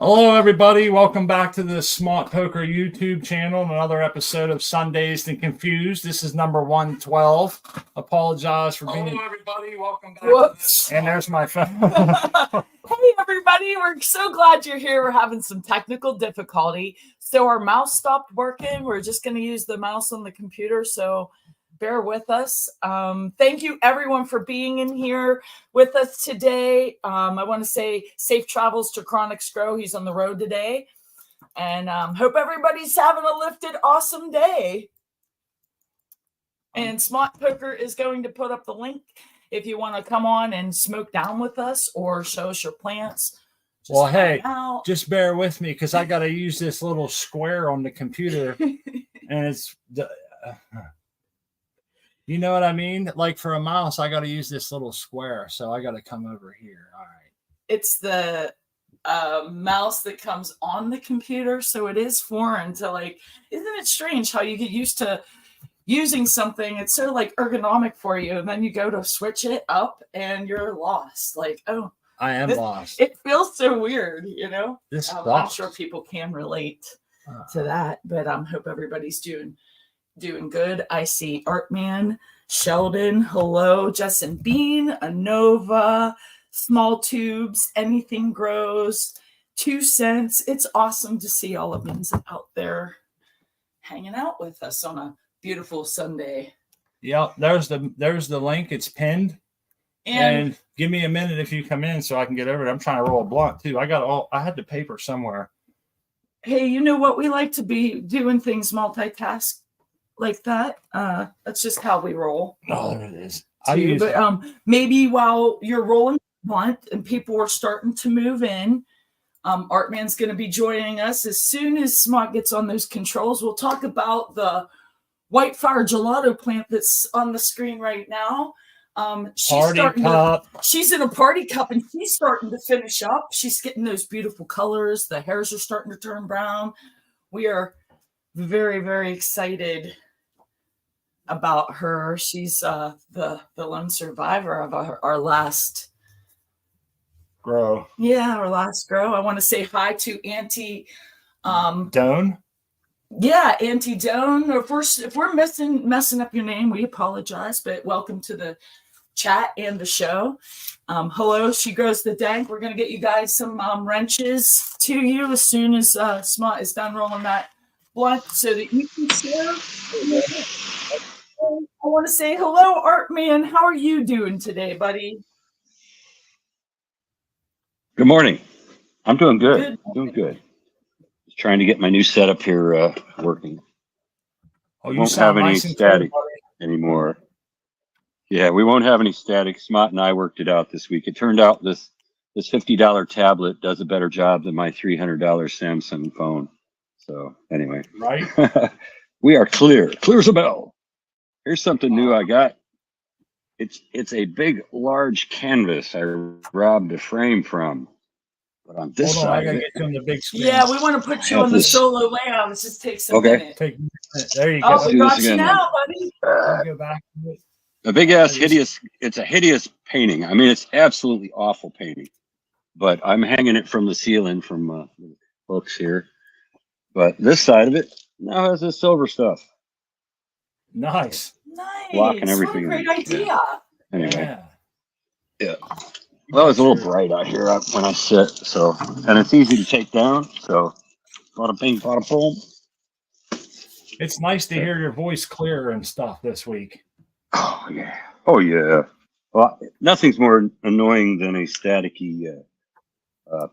Hello, everybody. Welcome back to the Smart Poker YouTube channel. Another episode of Sundazed and Confused. This is number 112. Apologize for being. Hello, everybody. Welcome back. Whoops. And there's my phone. Hey, everybody. We're so glad you're here. We're having some technical difficulty. So our mouse stopped working. We're just going to use the mouse on the computer. So bear with us. Thank you, everyone, for being in here with us today. I want to say safe travels to Chronics Grow. He's on the road today. And hope everybody's having a lifted, awesome day. And Smart Poker is going to put up the link if you want to come on and smoke down with us or show us your plants. Well, hey, just bear with me because I got to use this little square on the computer. And it's... You know what I mean? Like for a mouse, I got to use this little square. So I got to come over here. All right. It's the mouse that comes on the computer. So it is foreign to isn't it strange how you get used to using something? It's so ergonomic for you. And then you go to switch it up and you're lost. I am lost. It feels so weird, you know? This I'm sure people can relate to that, but I hope everybody's doing good. I see Artman, Sheldon, hello, Justin Bean, Anova, Small Tubes, Anything Grows, 2 cents. It's awesome to see all of you out there hanging out with us on a beautiful Sunday. Yep, there's the link. It's pinned. And give me a minute if you come in so I can get over it. I'm trying to roll a blunt too. I had the paper somewhere. Hey, you know what? We like to be doing things multitask like that. That's just how we roll. Oh, there it is. Maybe while you're rolling blunt and people are starting to move in, Artman's going to be joining us as soon as Smart gets on those controls. We'll talk about the White Fire Gelato plant that's on the screen right now. She's in a party cup and she's starting to finish up. She's getting those beautiful colors. The hairs are starting to turn brown. We are very, very excited about her. She's the lone survivor of our last grow. Yeah, our last grow. I want to say hi to Auntie Doan. Yeah, Auntie Doan. If we're messing up your name, we apologize. But welcome to the chat and the show. Hello, She Grows the Dank. We're gonna get you guys some wrenches to you as soon as Smart is done rolling that blunt so that you can share. I want to say hello, Artman. How are you doing today, buddy? Good morning. I'm doing good. Doing good. Just trying to get my new setup here working. Oh, we won't have any static anymore. Yeah, we won't have any static. Smart and I worked it out this week. It turned out this $50 tablet does a better job than my $300 Samsung phone. So anyway, right? We are clear as a bell. Here's something new I got. It's a big, large canvas I robbed a frame from. But on this side, I gotta get you on the big screen. Yeah, we want to put you on the solo layout. It just takes a minute. There you go. Oh, we got you now, buddy. Go back to it. A big ass hideous. It's a hideous painting. I mean, it's absolutely awful painting. But I'm hanging it from the ceiling from books here. But this side of it now has this silver stuff. Nice. Blocking everything. What a great idea. Anyway. Yeah. Well, it's a little bright out here when I sit, and it's easy to take down. So, bada bing, bada boom. It's nice to hear your voice clearer and stuff this week. Oh yeah. Well, nothing's more annoying than a staticky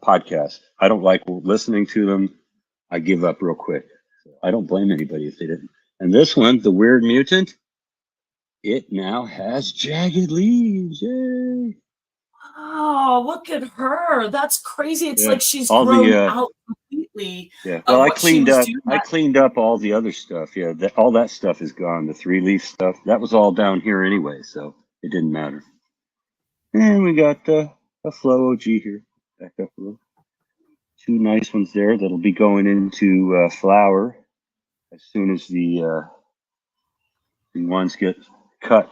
podcast. I don't like listening to them. I give up real quick. I don't blame anybody if they didn't. And this one, the Weird Mutant, it now has jagged leaves. Yay! Oh, look at her. That's crazy. It's like she's grown out completely. Yeah. Well, I cleaned up all the other stuff. Yeah, all that stuff is gone. The 3-leaf stuff, that was all down here anyway, so it didn't matter. And we got a Flow OG here. Back up a little. 2 nice ones there that'll be going into flower as soon as the ones get cut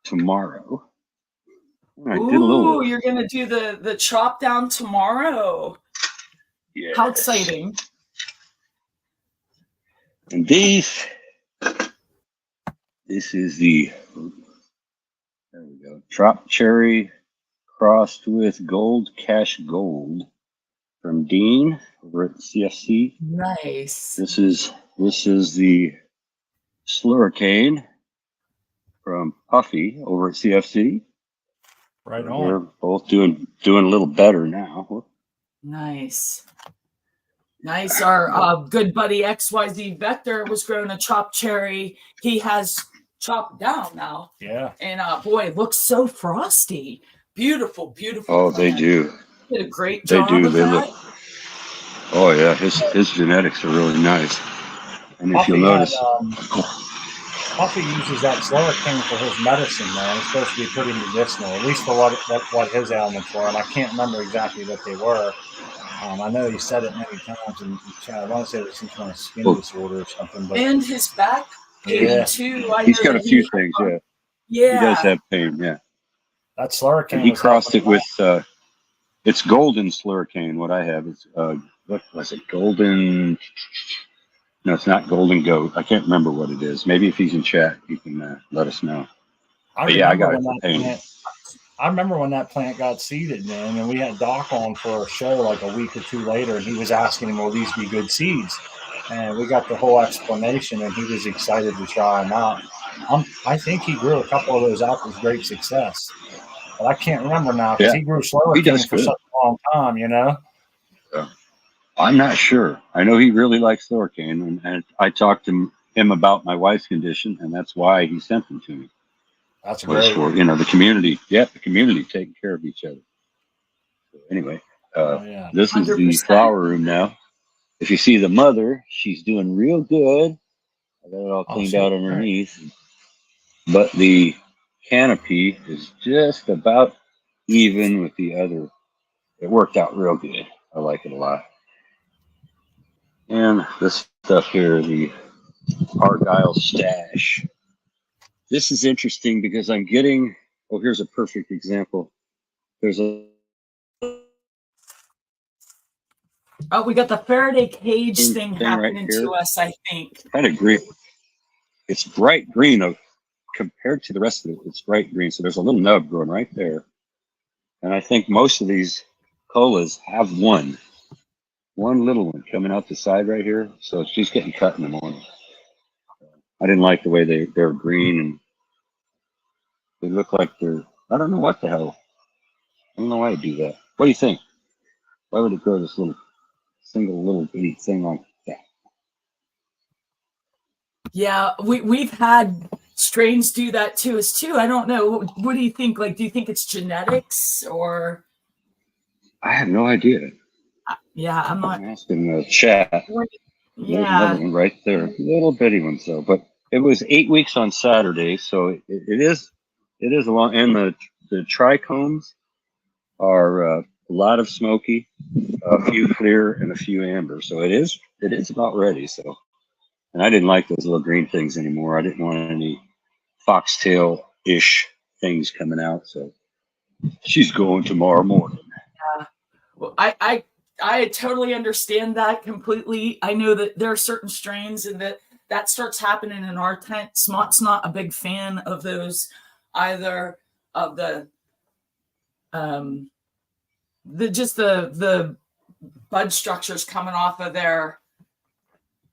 tomorrow. Ooh, you're gonna do the chop down tomorrow. Yes. How exciting. And this is the, there we go, Trop Cherry crossed with Gold Cash Gold from Dean over at CFC. Nice. This is the Slurricane from Puffy over at CFC. Right on. They're both doing a little better now. Nice. Nice. Our good buddy XYZ Vector was growing a chopped cherry. He has chopped down now. Yeah. And boy, it looks so frosty. Beautiful, beautiful. Oh, plant. they do. Did a great job. They do. Of They that. look. Oh yeah, his genetics are really nice. And if Puffy you'll notice, Puffy uses that Slurricane for his medicine, man. It's supposed to be pretty medicinal, at least for what his ailments were. And I can't remember exactly what they were. I know he said it many times in the chat. I want to say it was some kind of skin disorder or something. But and his back pain yeah, too. he's got a few things. Yeah, Yeah. he does have pain. Yeah, that Slurricane. and he crossed it with it's golden Slurricane. What I have is what was it? Golden. No, it's not Golden Goat. I can't remember what it is. Maybe if he's in chat, he can let us know. But yeah, I got it for pain. I remember when that plant got seeded, man, and we had Doc on for a show like a week or two later, and he was asking him, will these be good seeds? And we got the whole explanation, and he was excited to try them out. I think he grew a couple of those out with great success. But I can't remember now because he grew Slurricane for such a long time, you know? Yeah. I'm not sure. I know he really likes Slurricane, and I talked to him about my wife's condition, and that's why he sent them to me. That's great. For, the community. Yeah, the community taking care of each other. So anyway, this 100%. Is the flower room now. If you see the mother, she's doing real good. I got it all cleaned out underneath. Right. But the canopy is just about even with the other. It worked out real good. I like it a lot. And this stuff here, the Argyle Stash. This is interesting because I'm getting, here's a perfect example. There's a. We got the Faraday cage thing happening right to us, I think. Kind of green. It's bright green compared to the rest of it. It's bright green. So there's a little nub growing right there. And I think most of these colas have one little one coming out the side right here. So she's getting cut in the morning. I didn't like the way they're green and they look like I don't know what the hell. I don't know why I do that. What do you think? Why would it grow this single little bitty thing like that? Yeah, we've had strains do that to us too. I don't know. What do you think? Like, do you think it's genetics or? I have no idea. Yeah, I'm not. I'm asking the chat. Yeah. There's another one right there. Little bitty ones though. But it was 8 weeks on Saturday, so it is a long. And the trichomes are a lot of smoky, a few clear, and a few amber. So it is about ready. So, and I didn't like those little green things anymore. I didn't want any foxtail-ish things coming out. So she's going tomorrow morning. Yeah. Well, I totally understand that completely. I know that there are certain strains and that starts happening in our tent. Smot's not a big fan of those either, of the bud structures coming off of there.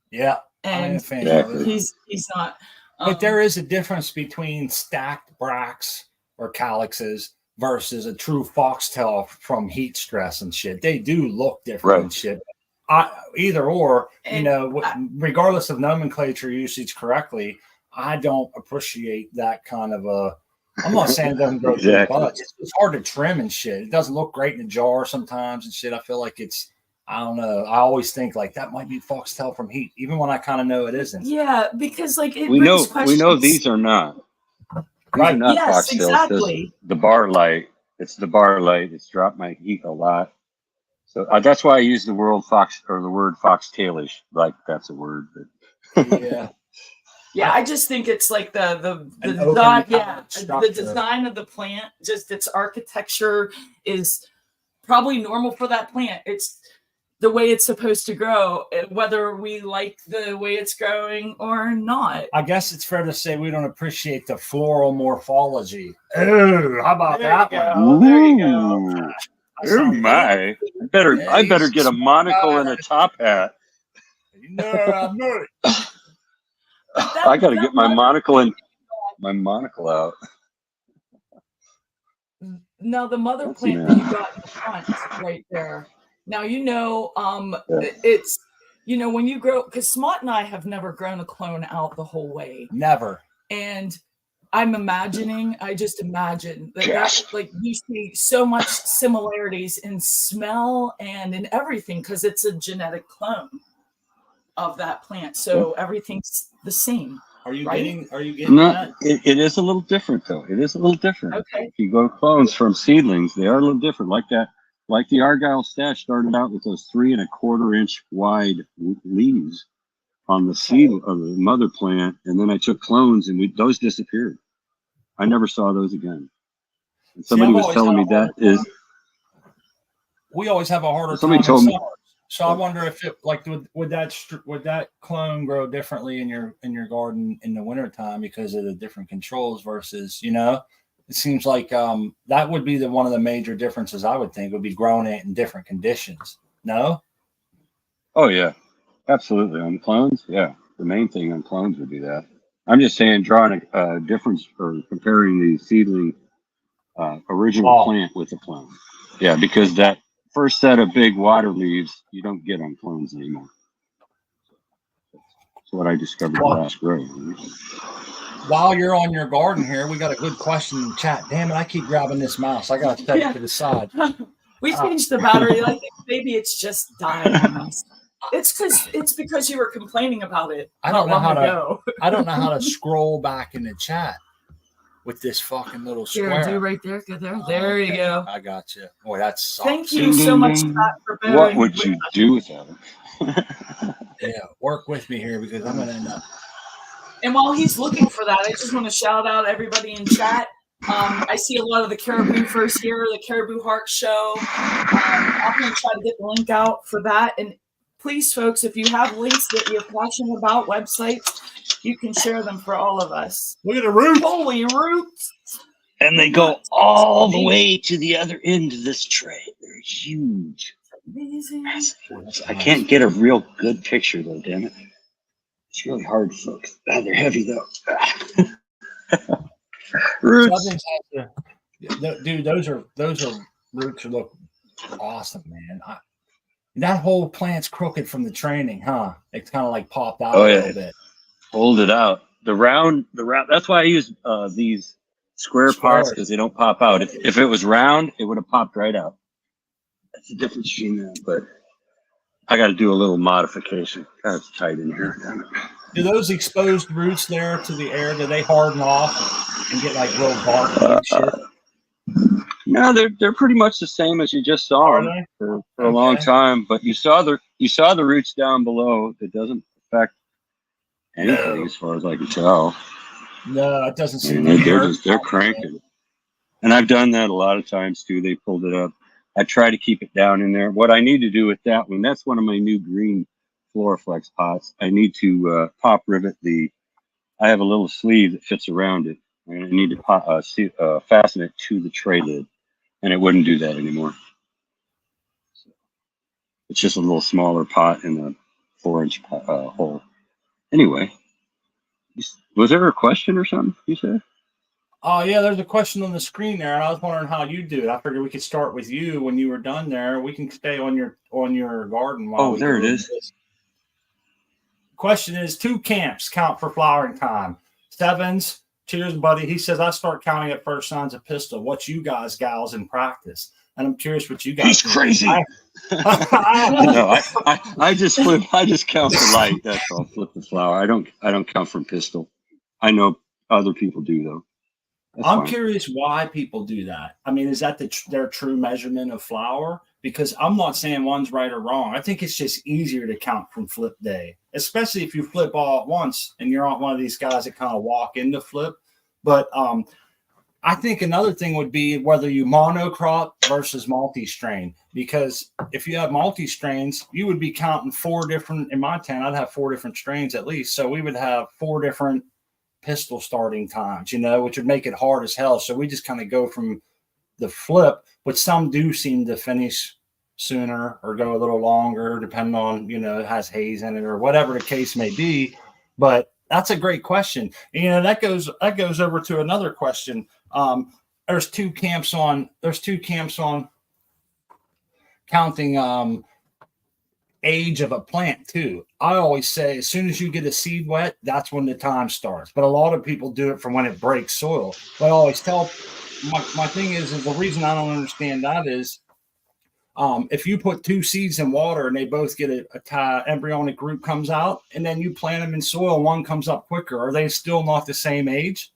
Yeah. And he's not. But there is a difference between stacked bracts or calyxes versus a true foxtail from heat stress and shit. They do look different and shit. Either or, regardless of nomenclature usage correctly, I don't appreciate that kind of a. I'm not saying it doesn't grow good buds. It's hard to trim and shit. It doesn't look great in a jar sometimes and shit. I feel like it's. I don't know. I always think like that might be foxtail from heat, even when I kind of know it isn't. Yeah, because like we know these are not. These are not foxtails. Exactly. The bar light. It's the bar light. It's dropped my heat a lot. So that's why I use the word foxtailish, like that's a word. But yeah. Yeah, I just think it's like the design of the plant, just its architecture is probably normal for that plant. It's the way it's supposed to grow, whether we like the way it's growing or not. I guess it's fair to say we don't appreciate the floral morphology. Oh, how about that one? There you go. Oh my! I better get a monocle and a top hat. No, no. I got to get my monocle out. Now the mother plant that you got in front right there. Now it's when you grow, because Smot and I have never grown a clone out the whole way. Never. And I just imagine that like you see so much similarities in smell and in everything because it's a genetic clone of that plant. So everything's the same. Are you right? getting that? It is a little different though. It is a little different. Okay. If you go clones from seedlings, they are a little different. Like that, like the Argyle stash started out with those 3 1/4 inch wide leaves on the seed of the mother plant, and then I took clones and those disappeared. I never saw those again. And somebody was telling me that is. We always have a harder somebody time. Told me. So I wonder if it would that clone grow differently in your garden in the wintertime because of the different controls versus, it seems like that would be one of the major differences I would think would be growing it in different conditions. No? Oh yeah, absolutely. On clones, yeah. The main thing on clones would be that. I'm just saying drawing a difference or comparing the seedling original plant with the clone. Yeah, because that first set of big water leaves you don't get on clones anymore. That's what I discovered last growth. While you're on your garden here, we got a good question in the chat. Damn it, I keep grabbing this mouse. I got to take it to the side. We changed the battery. I think maybe it's just dying on us. It's because you were complaining about it. I don't know how to scroll back in the chat with this fucking little square. Here, do right there. Go there. There you go. I got you. Boy, that sucks. Thank you so much, Pat, for bearing. What would you do without him? Yeah, work with me here because I'm gonna end up. And while he's looking for that, I just want to shout out everybody in chat. I see a lot of the Caribou first here, the Caribou Heart Show. I'm going to try to get the link out for that. And please, folks, if you have links that you're passionate about, websites, you can share them for all of us. Look at the roots. Holy roots. And they go all the way to the other end of this tray. They're huge. Amazing. I can't get a real good picture, though, damn it. It's really hard, folks. They're heavy, though. Roots. Dude, those are roots that look awesome, man. That whole plant's crooked from the training, huh? It's kind of like popped out a little bit. Hold it out. The round. That's why I use these square pots because they don't pop out. If it was round, it would have popped right out. That's the difference between that. But I got to do a little modification. God, it's tight in here. Damn it. Do those exposed roots there to the air, do they harden off and get like real bark and shit? No, they're pretty much the same as you just saw them for a long time. But you saw the roots down below. It doesn't affect anything as far as I can tell. No, it doesn't seem to be. They're cranking. And I've done that a lot of times too. They pulled it up. I try to keep it down in there. What I need to do with that one, that's one of my new green Floraflex pots. I need to pop rivet I have a little sleeve that fits around it. And I need to fasten it to the tray lid. And it wouldn't do that anymore. So it's just a little smaller pot in a 4-inch hole. Anyway, was there a question or something you said? Oh, yeah, there's a question on the screen there. And I was wondering how you do it. I figured we could start with you when you were done there. We can stay on your garden while there it is. Question is, 2 camps count for flowering time. Sevens, cheers, buddy. He says, I start counting at first signs of pistol. What's you guys, gals, in practice? And I'm curious what you guys He's crazy. No, I just count the light. That's all. Flip the flower. I don't count from pistol. I know other people do though. I'm curious why people do that. I mean, is that their true measurement of flower? Because I'm not saying one's right or wrong. I think it's just easier to count from flip day, especially if you flip all at once and you're not one of these guys that kind of walk into flip. But I think another thing would be whether you monocrop versus multi-strain, because if you have multi-strains, you would be counting 4 different, in my tent, I'd have 4 different strains at least. So we would have 4 different pistol starting times, which would make it hard as hell. So we just kind of go from the flip, but some do seem to finish sooner or go a little longer, depending on, it has haze in it or whatever the case may be. But that's a great question. That goes over to another question. There's two camps on counting age of a plant too. I always say as soon as you get a seed wet, that's when the time starts. But a lot of people do it from when it breaks soil. But I always tell my thing is the reason I don't understand that is if you put 2 seeds in water and they both get a embryonic group comes out, and then you plant them in soil, one comes up quicker. Are they still not the same age?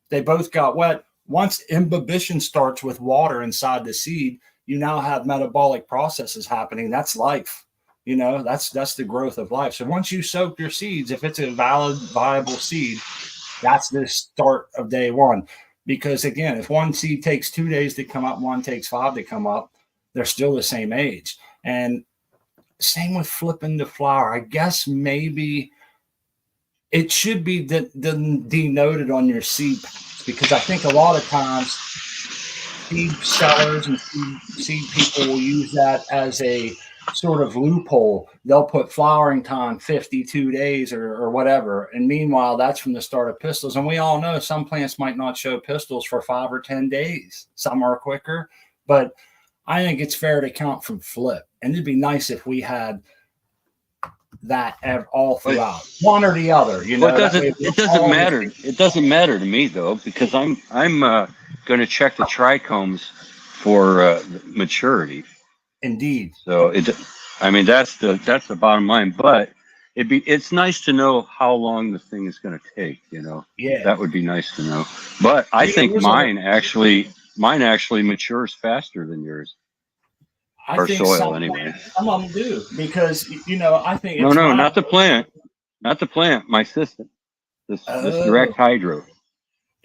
They both got wet. Once imbibition starts with water inside the seed, you now have metabolic processes happening. That's life. That's the growth of life. So once you soak your seeds, if it's a valid, viable seed, that's the start of day one. Because again, if one seed takes 2 days to come up, one takes 5 to come up, they're still the same age. And same with flipping the flower. I guess maybe it should be denoted on your seed packs, because I think a lot of times seed sellers and seed people will use that as a sort of loophole. They'll put flowering time 52 days or whatever. And meanwhile, that's from the start of pistils. And we all know some plants might not show pistils for 5 or 10 days. Some are quicker, but I think it's fair to count from flip. And it'd be nice if we had that all throughout, one or the other. Well, it doesn't matter. It doesn't matter to me though, because I'm going to check the trichomes for maturity. Indeed. So that's the bottom line. But it's nice to know how long the thing is going to take. Yeah, that would be nice to know. But I think mine actually matures faster than yours. I think soil anyway. Some of them do, because I think it's not the plant, my system. This direct hydro.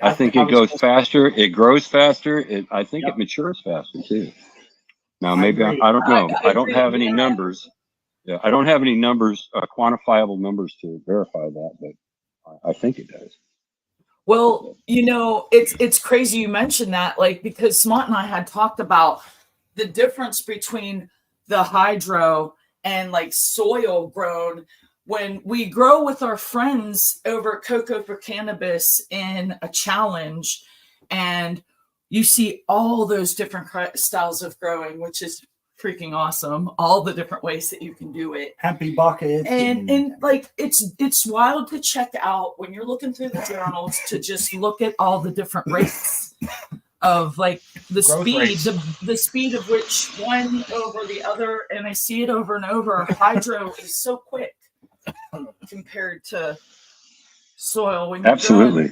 I think it goes faster. It grows faster. I think it matures faster too. Now maybe I don't know. I don't have any numbers. Yeah, I don't have any numbers, quantifiable numbers to verify that, but I think it does. Well, it's crazy you mentioned that, because Smart and I had talked about the difference between the hydro and soil grown. When we grow with our friends over Cocoa for Cannabis in a challenge, and you see all those different styles of growing, which is freaking awesome. All the different ways that you can do it. Happy bucket. And it's wild to check out when you're looking through the journals to just look at all the different rates of the speed, the speed of which one over the other. And I see it over and over. Hydro is so quick compared to soil. When absolutely.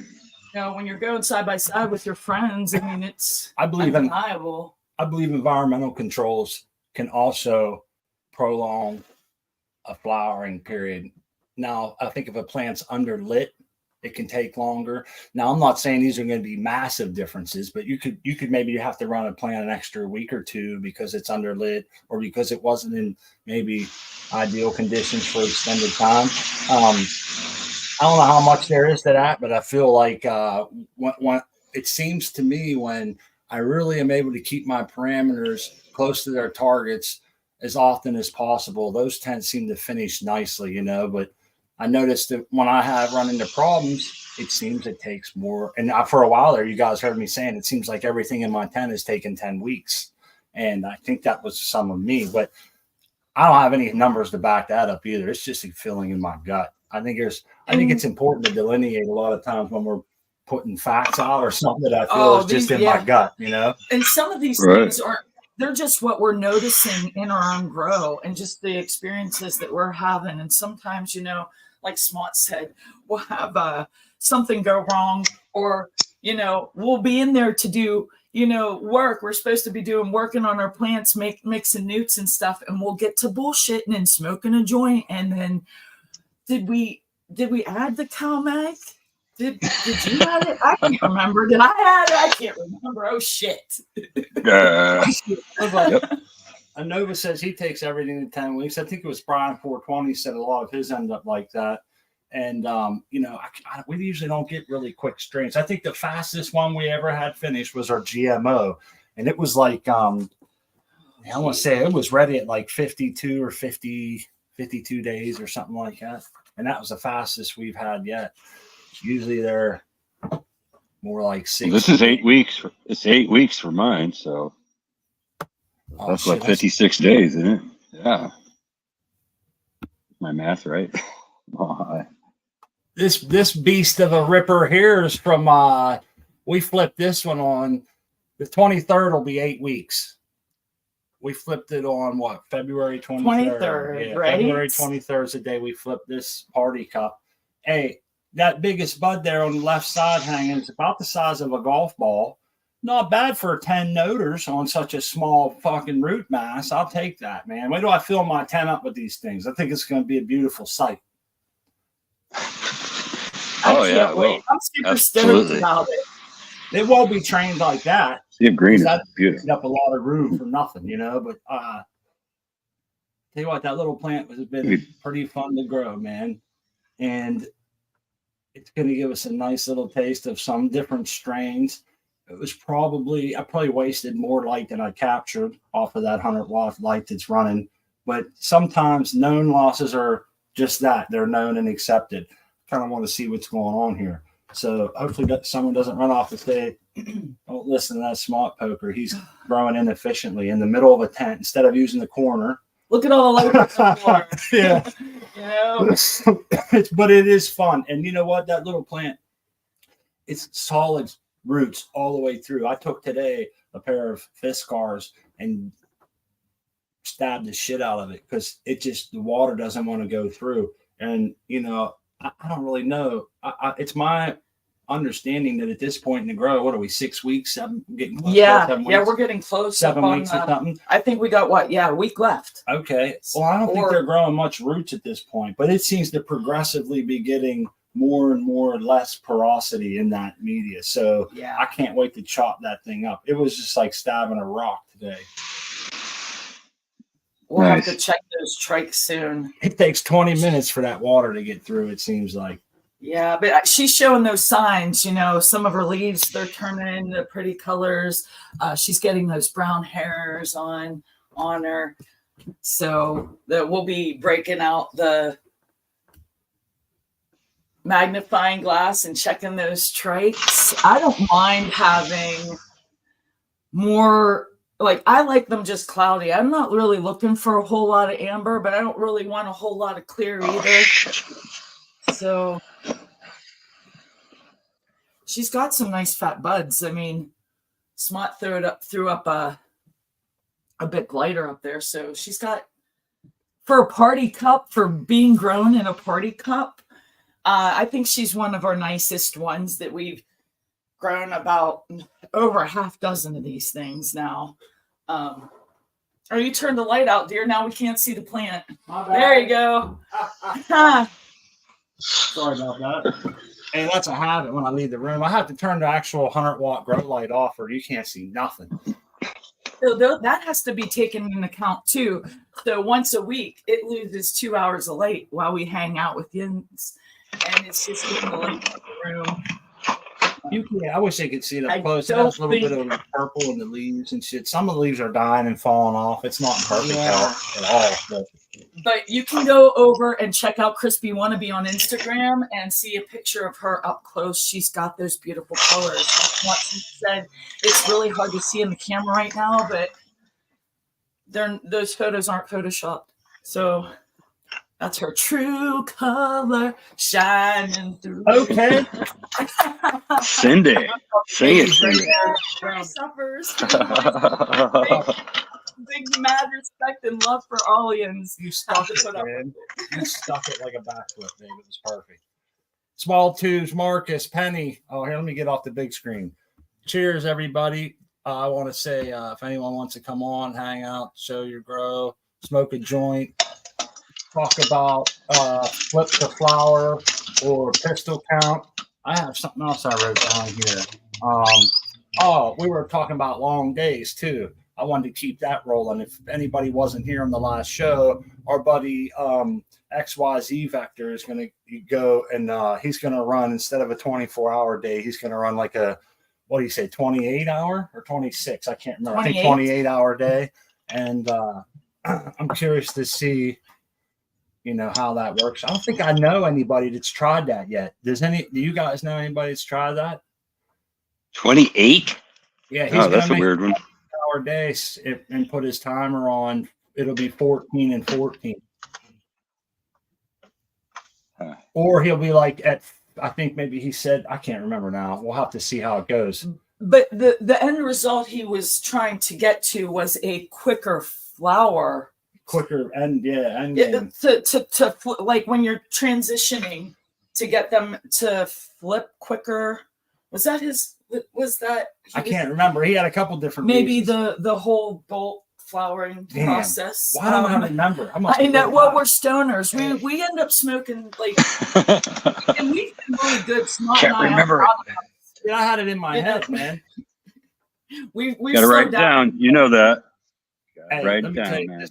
When you're going side by side with your friends, I mean, it's undeniable. I believe environmental controls can also prolong a flowering period. Now, I think if a plant's underlit, it can take longer. Now, I'm not saying these are going to be massive differences, but you could maybe have to run a plant an extra week or two because it's underlit, or because it wasn't in maybe ideal conditions for extended time. I don't know how much there is to that, but I feel like when it seems to me, when I really am able to keep my parameters close to their targets as often as possible, those tents seem to finish nicely, but I noticed that when I have run into problems, it seems it takes more. And for a while there, you guys heard me saying it seems like everything in my tent has taken 10 weeks. And I think that was some of me, but I don't have any numbers to back that up either. It's just a feeling in my gut. I think it's important to delineate a lot of times when we're putting facts out or something that I feel is just in my gut, And some of these things they're just what we're noticing in our own grow and just the experiences that we're having. And sometimes, like Smart said, we'll have something go wrong, or, we'll be in there to do, work. We're supposed to be working on our plants, mixing newts and stuff. And we'll get to bullshitting and smoking a joint. And then did we add the cow mag? Did you have it? I can't remember. Did I have it? I can't remember. Oh shit. Nova says he takes everything in 10 weeks. I think it was Brian 420 said a lot of his end up like that. And we usually don't get really quick strains. I think the fastest one we ever had finished was our GMO, and it was like I want to say it was ready at like 52 or 52 days or something like that. And that was the fastest we've had yet. Usually they're more like 6. Well, this is 8 weeks. It's 8 weeks for mine, so that's like 56 days, isn't it? Yeah. My math right? This beast of a ripper here is from we flipped this one on the 23rd. Will be 8 weeks. We flipped it on what, February 23rd? Yeah, right? February 23rd is the day we flipped this party cup. Hey, that biggest bud there on the left side hanging is about the size of a golf ball. Not bad for 10 noters on such a small fucking root mass. I'll take that, man. Wait till I fill my tent up with these things. I think it's going to be a beautiful sight. I can't wait. I'm super stoked about it. It won't be trained like that. Yeah, green is beautiful. Up a lot of room for nothing, but tell you what, that little plant has been pretty fun to grow, man. And it's going to give us a nice little taste of some different strains. It was I probably wasted more light than I captured off of that 100-watt light that's running. But sometimes known losses are just that. They're known and accepted. Kind of want to see what's going on here. So hopefully someone doesn't run off and say, don't listen to that smart poker. He's growing inefficiently in the middle of a tent instead of using the corner. Look at all the light on the floor. Yeah. But it is fun. And you know what? That little plant, it's solid roots all the way through. I took today a pair of Fiskars and stabbed the shit out of it because the water doesn't want to go through. And, I don't really know. It's my understanding that at this point in the grow, what are we, 6 weeks, 7? Getting close, 7 weeks? Yeah, we're getting close. 7 weeks or something. I think we got a week left. Okay. Well, I don't think they're growing much roots at this point, but it seems to progressively be getting more and more less porosity in that media. So I can't wait to chop that thing up. It was just like stabbing a rock today. We'll have to check those trikes soon. It takes 20 minutes for that water to get through, it seems like. Yeah, but she's showing those signs, some of her leaves, they're turning into pretty colors. She's getting those brown hairs on her. So that we'll be breaking out the magnifying glass and checking those trikes. I don't mind having more. I like them just cloudy. I'm not really looking for a whole lot of amber, but I don't really want a whole lot of clear either. So she's got some nice fat buds. I mean, Smot threw up a bit glider up there. So she's got, for a party cup, for being grown in a party cup, I think she's one of our nicest ones that we've grown. About over a half dozen of these things now. You turned the light out, dear. Now we can't see the plant. There you go. Sorry about that. And that's a habit when I leave the room. I have to turn the actual 100-watt grow light off or you can't see nothing. So that has to be taken into account too. So once a week, it loses 2 hours of light while we hang out with Yins. And it's just getting the light in the room. I wish they could see it up close. It has a little bit of purple in the leaves and shit. Some of the leaves are dying and falling off. It's not perfect health at all. But you can go over and check out Crispy Wannabe on Instagram and see a picture of her up close. She's got those beautiful colors. Like she said, it's really hard to see in the camera right now, but those photos aren't photoshopped. So that's her true color shining through. Okay. Cindy. Sing it, Cindy. Suffers. Big mad respect and love for Allians. You stuck it, man. You stuck it like a backflip, man. It was perfect. Small tubes, Marcus, Penny. Oh, here, let me get off the big screen. Cheers, everybody. I want to say if anyone wants to come on, hang out, show your grow, smoke a joint, talk about flip the flower or pistol count, I have something else I wrote down here. We were talking about long days too. I wanted to keep that rolling. If anybody wasn't here on the last show, our buddy XYZ Vector is going to go and he's going to run, instead of a 24-hour day, he's going to run like a, what do you say, 28-hour or 26? I can't remember. 28. I think 28-hour day. And I'm curious to see, how that works. I don't think I know anybody that's tried that yet. Do you guys know anybody that's tried that? 28? Yeah, he's that's a weird one. Hour days and put his timer on. It'll be 14 and 14. Or he'll be like I think maybe he said, I can't remember now. We'll have to see how it goes. But the end result he was trying to get to was a quicker flower. Quicker end game. To like when you're transitioning, to get them to flip quicker. Was that I can't remember. He had a couple different maybe reasons. the whole bolt flowering process. Why don't I remember? I know. Well, we're stoners. We end up smoking and we've been really good. Can't remember it. Yeah, I had it in my head, man. We got to write down. You know that. Hey, write it down, man.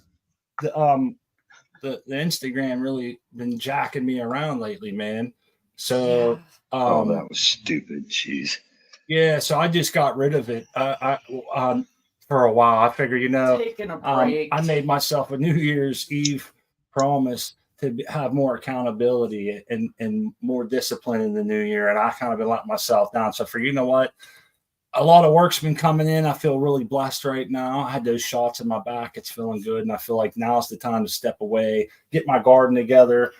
The Instagram really been jacking me around lately, man. So that was stupid. Jeez. Yeah, so I just got rid of it. For a while, I figured, taking a break. I made myself a New Year's Eve promise to have more accountability and more discipline in the new year, and I kind of been letting myself down. So for what, a lot of work's been coming in. I feel really blessed right now. I had those shots in my back. It's feeling good, and I feel like now's the time to step away, get my garden together,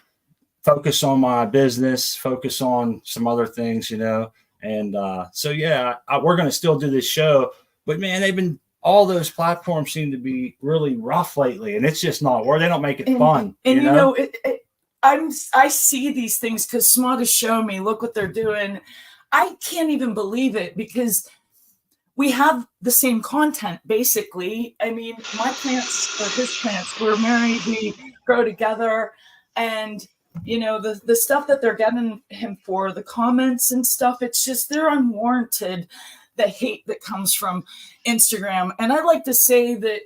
focus on my business, focus on some other things, And so, we're going to still do this show, but man, all those platforms seem to be really rough lately, and it's just not where they don't make it fun. And I see these things because Smog has shown me, look what they're doing. I can't even believe it because we have the same content basically. I mean, my plants or his plants, we're married, we grow together, and the stuff that they're getting him for, the comments and stuff, it's just, they're unwarranted, the hate that comes from Instagram. And I like to say that,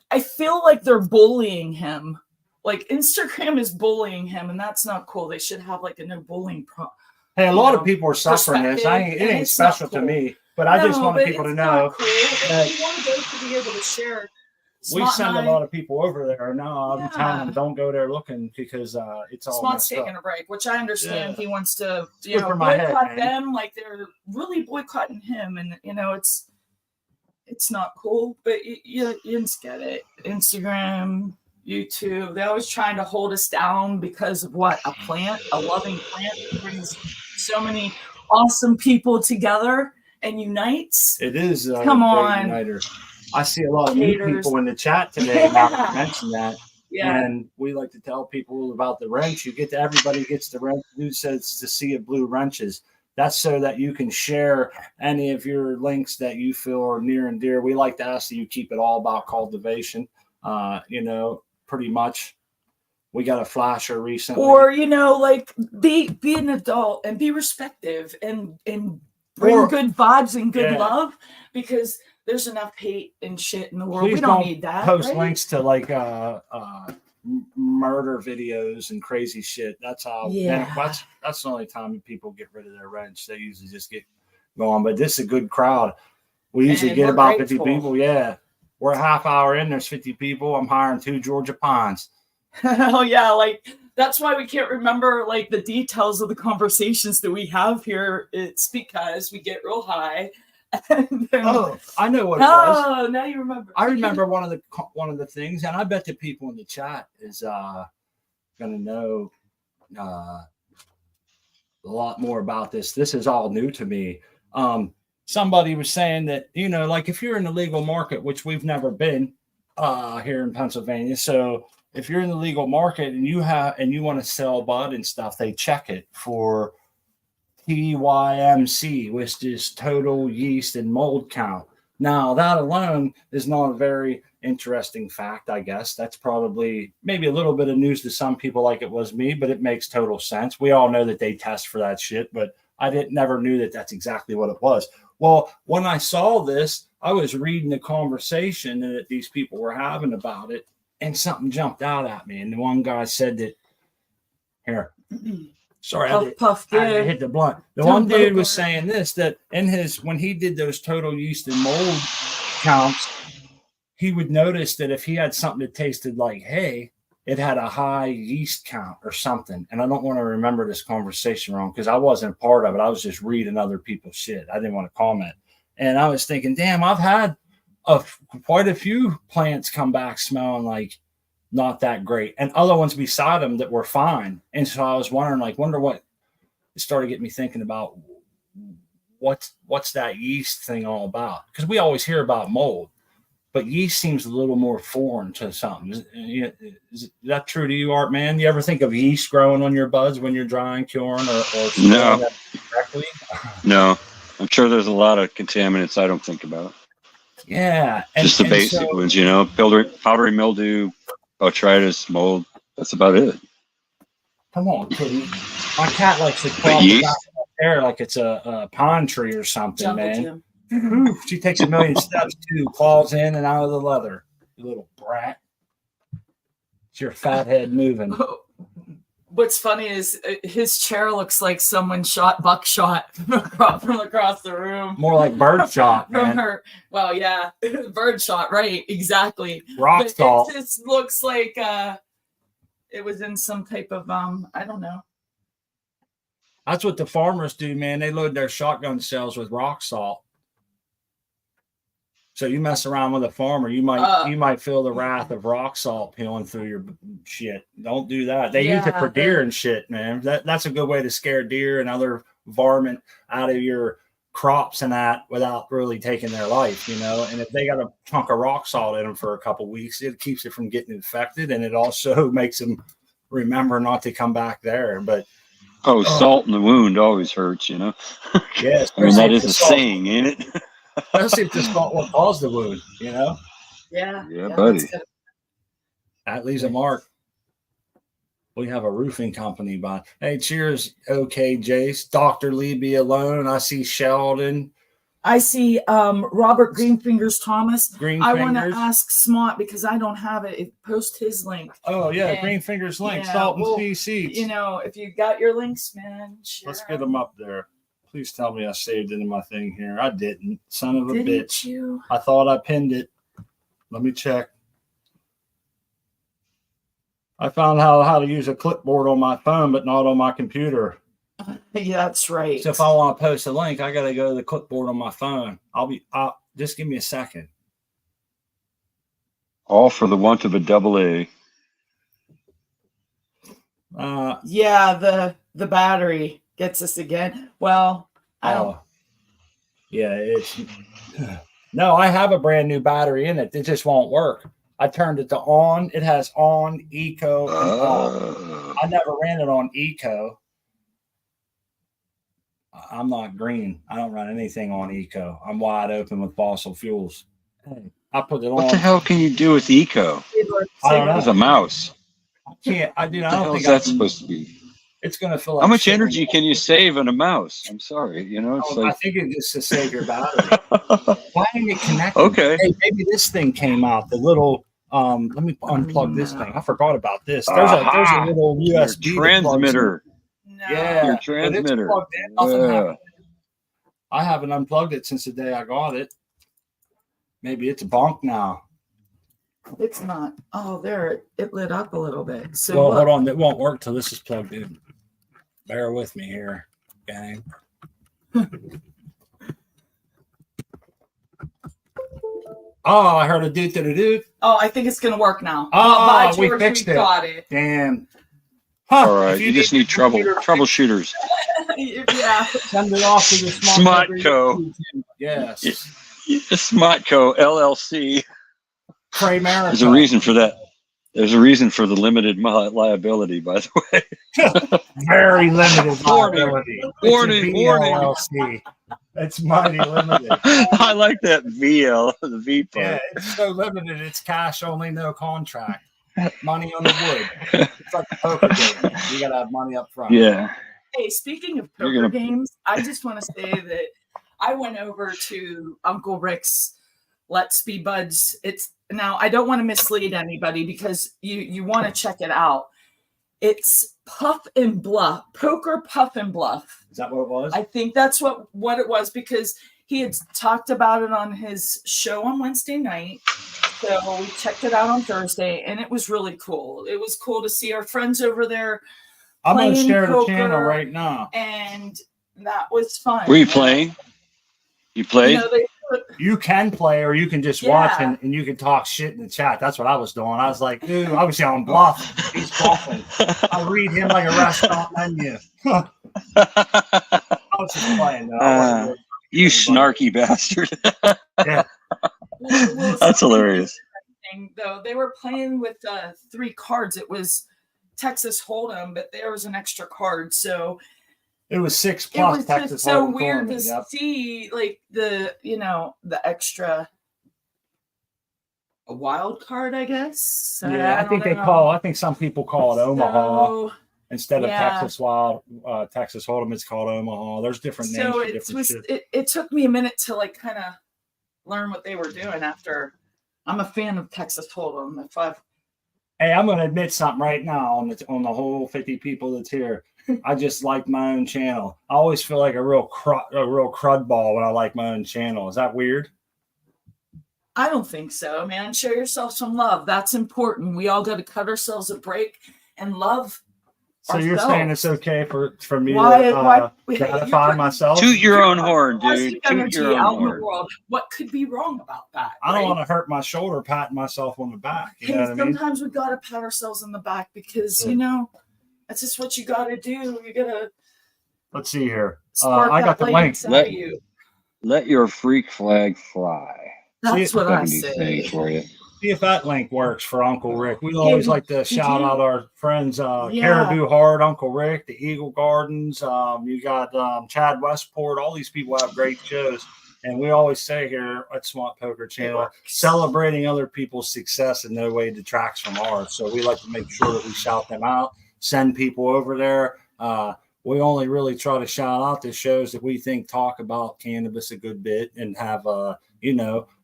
I feel like they're bullying him. Like Instagram is bullying him, and that's not cool. They should have like a no bullying Hey, a lot of people are suffering this. It ain't special to me, but I just want people to know. Cool. If you want to be able to share. We send a lot of people over there. No, I'm telling them don't go there looking because it's all Smog's taking a break, which I understand. He wants to, boycott them like they're really boycotting him, and it's not cool. But you just get it. Instagram, YouTube, they're always trying to hold us down because of what? A plant, a loving plant that brings so many awesome people together and unites. It is. Come on. Uniter. I see a lot of new people in the chat today. Now to mention that. Yeah. And we like to tell people about the wrench. Everybody gets the wrench. Dude says to see it blue wrenches. That's so that you can share any of your links that you feel are near and dear. We like to ask that you keep it all about cultivation. Pretty much. We got a flasher recently. Or, like be an adult and be respective and bring good vibes and good love, because there's enough hate and shit in the world. We don't need that. Post links to like murder videos and crazy shit. That's how. Yeah. That's the only time people get rid of their wrench. They usually just get going. But this is a good crowd. We usually get about 50 people. Yeah. We're a half hour in. There's 50 people. I'm hiring 2 Georgia Pines. Oh yeah, like that's why we can't remember like the details of the conversations that we have here. It's because we get real high. And then, I know what it was. Oh, now you remember. I remember one of the things, and I bet the people in the chat is gonna know a lot more about this. This is all new to me. Somebody was saying that, like if you're in the legal market, which we've never been here in Pennsylvania. So if you're in the legal market and you want to sell bud and stuff, they check it for TYMC, which is total yeast and mold count. Now that alone is not a very interesting fact, I guess. That's probably maybe a little bit of news to some people like it was me, but it makes total sense. We all know that they test for that shit, but I never knew that that's exactly what it was. Well, when I saw this, I was reading the conversation that these people were having about it, and something jumped out at me. And the one guy said that, here, sorry, Puff, I had to hit the blunt. The one dude was saying this, that when he did those total yeast and mold counts, he would notice that if he had something that tasted like hay, it had a high yeast count or something. And I don't want to remember this conversation wrong because I wasn't part of it. I was just reading other people's shit. I didn't want to comment. And I was thinking, damn, I've had quite a few plants come back smelling like not that great, and other ones beside them that were fine. And so I was wondering, wonder what it started getting me thinking about what's that yeast thing all about? Because we always hear about mold, but yeast seems a little more foreign to something. Is that true to you, Art Man? You ever think of yeast growing on your buds when you're drying, curing, or no? Correctly? No, I'm sure there's a lot of contaminants I don't think about. Yeah, just the basic ones, powdery mildew, botrytis, mold. That's about it. Come on, kitty. My cat likes to crawl the hair like it's a pine tree or something, Jungle man. Ooh, she takes a million steps too, claws in and out of the leather. You little brat. It's your fat head moving. What's funny is his chair looks like someone shot buckshot from across the room. More like bird shot, man. From her. Well, yeah, bird shot, right? Exactly. Rock salt. It just looks like it was in some type of I don't know. That's what the farmers do, man. They load their shotgun shells with rock salt. So you mess around with a farmer, you might feel the wrath of rock salt peeling through your shit. Don't do that. They use it for deer and shit, man. That's a good way to scare deer and other varmint out of your crops and that without really taking their life, And if they got a chunk of rock salt in them for a couple of weeks, it keeps it from getting infected, and it also makes them remember not to come back there. But salt in the wound always hurts, Yes, I mean, that is a saying, ain't it? Especially if the salt will cause the wound, Yeah. Yeah, buddy. That leaves a mark. We have a roofing company by. Hey, cheers. Okay, Jace. Dr. Lee be alone. I see Sheldon. I see Robert Greenfingers Thomas. I want to Greenfingers. ask Smart because I don't have it. Post his link. Oh, yeah. Greenfingers link. Salt and sea seeds. If you got your links, man. Share. Let's get them up there. Please tell me I saved it in my thing here. I didn't. Son of a bitch. You? I thought I pinned it. Let me check. I found how to use a clipboard on my phone, but not on my computer. Yeah, that's right. So if I want to post a link, I got to go to the clipboard on my phone. I'll just give me a second. All for the want of a double A. Yeah, the battery gets us again. Well, I don't. Yeah, it's no. I have a brand new battery in it. It just won't work. I turned it to on. It has on, eco, and off. I never ran it on eco. I'm not green. I don't run anything on eco. I'm wide open with fossil fuels. Hey, I put it on. What the hell can you do with eco? I don't know. It's a mouse. I can't. I do. What I the don't hell think is that supposed to be? It's going to fill up. How much energy can you save in a mouse? I'm sorry. It's I think it's just to save your battery. Why ain't it connected? Okay. Hey, maybe this thing came out. The little. Let me unplug this thing. I forgot about this. There's a little USB your transmitter. Yeah, your transmitter. I haven't unplugged it since the day I got it. Maybe it's bunk now. It's not. Oh, there it lit up a little bit. So well, hold on. It won't work till this is plugged in. Bear with me here, gang. Oh, I heard a doot. Oh, I think it's gonna work now. Oh, we fixed it. Got it. Damn. Huh, all right, you just need troubleshooters. Yeah. Send it off to the Smartco. Yes. Smartco LLC. Primerica. There's a reason for that. There's a reason for the limited liability, by the way. Very limited liability. Warning. LLC. It's mighty limited. I like that VL, the V part. Yeah, it's so limited. It's cash only, no contract. Money on the wood. It's like a poker game. You got to have money up front. Yeah. Hey, speaking of poker games, I just want to say that I went over to Uncle Rick's Let's Be Buds. It's now I don't want to mislead anybody because you want to check it out. It's Puff and Bluff, Poker Puff and Bluff. Is that what it was? I think that's what it was because he had talked about it on his show on Wednesday night. So we checked it out on Thursday, and it was really cool. It was cool to see our friends over there. I'm going to share the channel right now. And that was fun. Were you playing? You played? You can play or you can just watch and you can talk shit in the chat. That's what I was doing. I was like, dude, I was yelling bluff. He's bluffing. I'll read him like a restaurant menu. I was just playing. You snarky bastard. Yeah. Well, that's hilarious. Though they were playing with 3 cards. It was Texas Hold'em, but there was an extra card. So it was 6 plus. It was Texas just so weird to see, like the extra a wild card, I guess. Yeah, I think some people call it Omaha instead of Texas Texas Hold'em. It's called Omaha. There's different names. So it took me a minute to like kind of learn what they were doing. After I'm a fan of Texas Hold'em. Hey, I'm going to admit something right now on the whole 50 people that's here. I just like my own channel. I always feel like a real crud ball when I like my own channel. Is that weird? I don't think so, man. Show yourself some love. That's important. We all got to cut ourselves a break and love. So you're saying it's okay for me to gratify myself? Toot your own horn, dude. Toot your own horn. What could be wrong about that? I don't want to hurt my shoulder patting myself on the back. You know what I mean? Sometimes we got to pat ourselves on the back because, that's just what you got to do. You got to. Let's see here. I got the link. Let your freak flag fly. That's what I say. For you. See if that link works for Uncle Rick. We always like to shout out our friends, Caribou Heart, Uncle Rick, the Eagle Gardens. You got Chad Westport. All these people have great shows. And we always say here at Swamp Poker Channel, celebrating other people's success in no way detracts from ours. So we like to make sure that we shout them out, send people over there. We only really try to shout out the shows that we think talk about cannabis a good bit and have,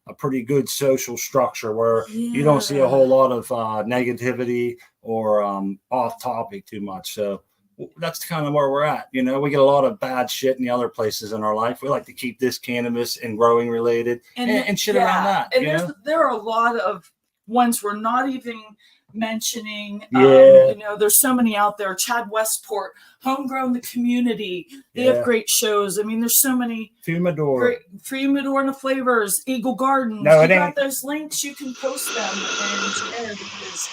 a pretty good social structure where you don't see a whole lot of negativity or off topic too much. So that's kind of where we're at. We get a lot of bad shit in the other places in our life. We like to keep this cannabis and growing related and shit around that. And there are a lot of ones we're not even mentioning. There's so many out there. Chad Westport, Homegrown the Community. They have great shows. I mean, there's so many. Fumador and the Flavors, Eagle Gardens. No, you got those links, you can post them and share because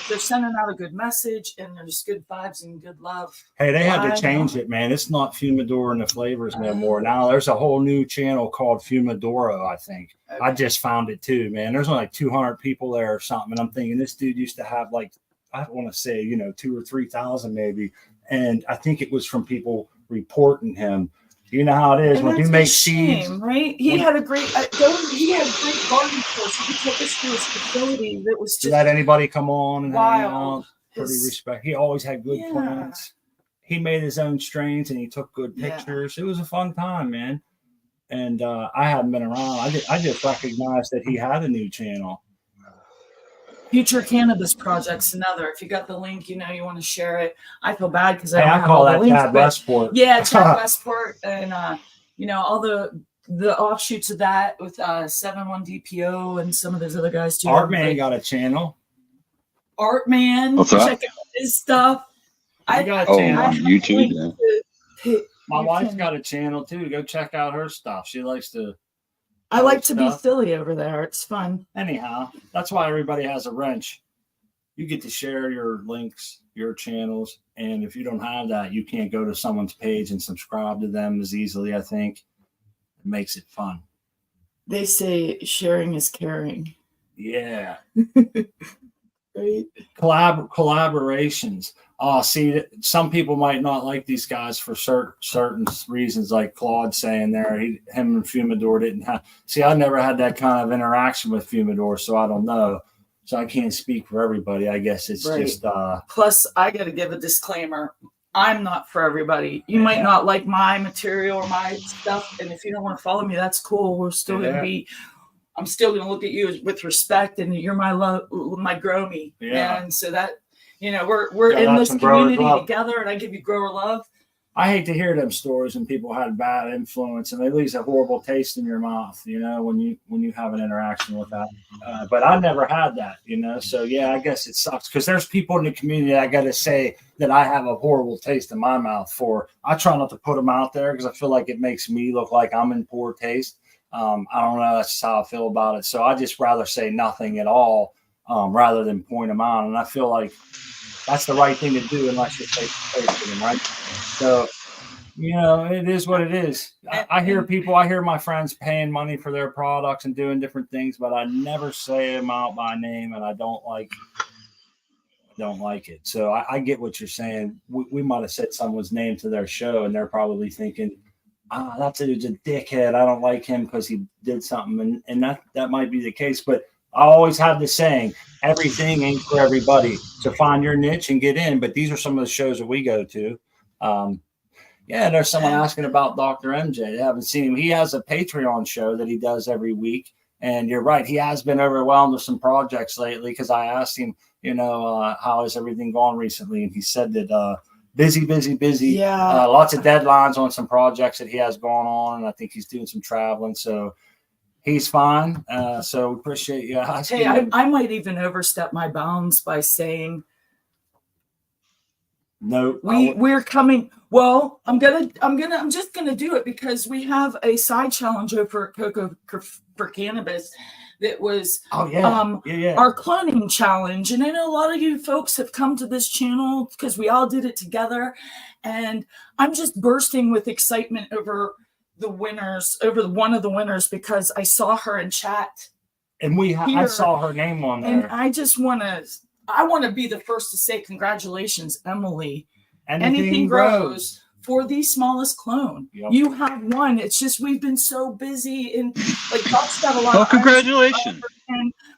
they're sending out a good message and there's good vibes and good love. Hey, they had to change it, man. It's not Fumador and the Flavors no more. Now there's a whole new channel called Fumadoro, I think. Okay. I just found it too, man. There's only like 200 people there or something. And I'm thinking this dude used to have like, I don't want to say, 2,000 or 3,000 maybe. And I think it was from people reporting him. You know how it is when you make seeds, right? He had great garden course. He took us to his facility that was just let anybody come on and wild. Pretty respect. He always had good plants. He made his own strains and he took good pictures. It was a fun time, man. And I hadn't been around. I just recognized that he had a new channel. Future Cannabis Project's another. If you got the link, you want to share it. I feel bad because I don't have call all that the links, Chad Westport. Yeah, Chad Westport, and all the offshoots of that with 7-1 DPO and some of those other guys too. Artman got a channel. Artman, check out his stuff. I got a channel on YouTube. My wife's got a channel too. Go check out her stuff. She likes to. I like to be silly over there. It's fun. Anyhow, that's why everybody has a wrench. You get to share your links, your channels, and if you don't have that, you can't go to someone's page and subscribe to them as easily, I think. It makes it fun. They say sharing is caring. Yeah. Right. Collaborations. See, some people might not like these guys for certain reasons, like Claude saying there, him and Fumidor didn't have. See, I never had that kind of interaction with Fumidor, so I don't know. So I can't speak for everybody. I guess it's just. Plus, I got to give a disclaimer. I'm not for everybody. You might not like my material or my stuff, and if you don't want to follow me, that's cool. We're still going to be. I'm still going to look at you with respect, and you're my my gromie. Yeah. And so that, we're in this community together, and I give you grower love. I hate to hear them stories when people had bad influence and they leave a horrible taste in your mouth, when you have an interaction with that. But I never had that, So yeah, I guess it sucks because there's people in the community that I got to say that I have a horrible taste in my mouth for. I try not to put them out there because I feel like it makes me look like I'm in poor taste. I don't know. That's how I feel about it. So I just rather say nothing at all rather than point them out. And I feel like that's the right thing to do unless you're face to them, right? So, it is what it is. I hear my friends paying money for their products and doing different things, but I never say them out by name, and I don't like it. So I get what you're saying. We might have said someone's name to their show, and they're probably thinking, that dude's a dickhead. I don't like him because he did something, and that might be the case. But I always have the saying, everything ain't for everybody. So find your niche and get in. But these are some of the shows that we go to. There's someone asking about Dr. MJ. They haven't seen him. He has a Patreon show that he does every week. And you're right. He has been overwhelmed with some projects lately because I asked him, how has everything gone recently? And he said that busy. Yeah. Lots of deadlines on some projects that he has going on. And I think he's doing some traveling. So he's fine. So we appreciate you asking. Hey, I might even overstep my bounds by saying, no, we're coming. Well, I'm just gonna do it because we have a side challenge over at Cocoa for Cannabis that was our cloning challenge. And I know a lot of you folks have come to this channel because we all did it together. And I'm just bursting with excitement over the winners, over one of the winners, because I saw her in chat. And I saw her name on there. And I just want to be the first to say congratulations, Emily. Anything grows for the smallest clone. Yep. You have won. It's just we've been so busy and Doc's got a lot. Well, congratulations.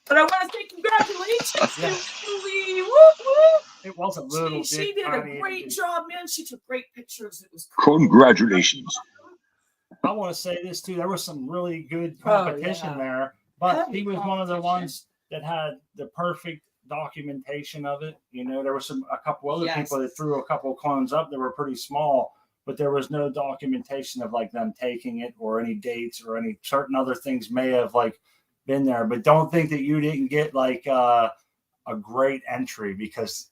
But I want to say congratulations to Emily. Woo, woo. It was a little. She did a great job, man. She took great pictures. It was cool. Congratulations. I want to say this too. There was some really good competition there, but he was one of the ones that had the perfect documentation of it. There was a couple other people that threw a couple of clones up that were pretty small, but there was no documentation of them taking it or any dates or any certain other things may have been there. But don't think that you didn't get a great entry because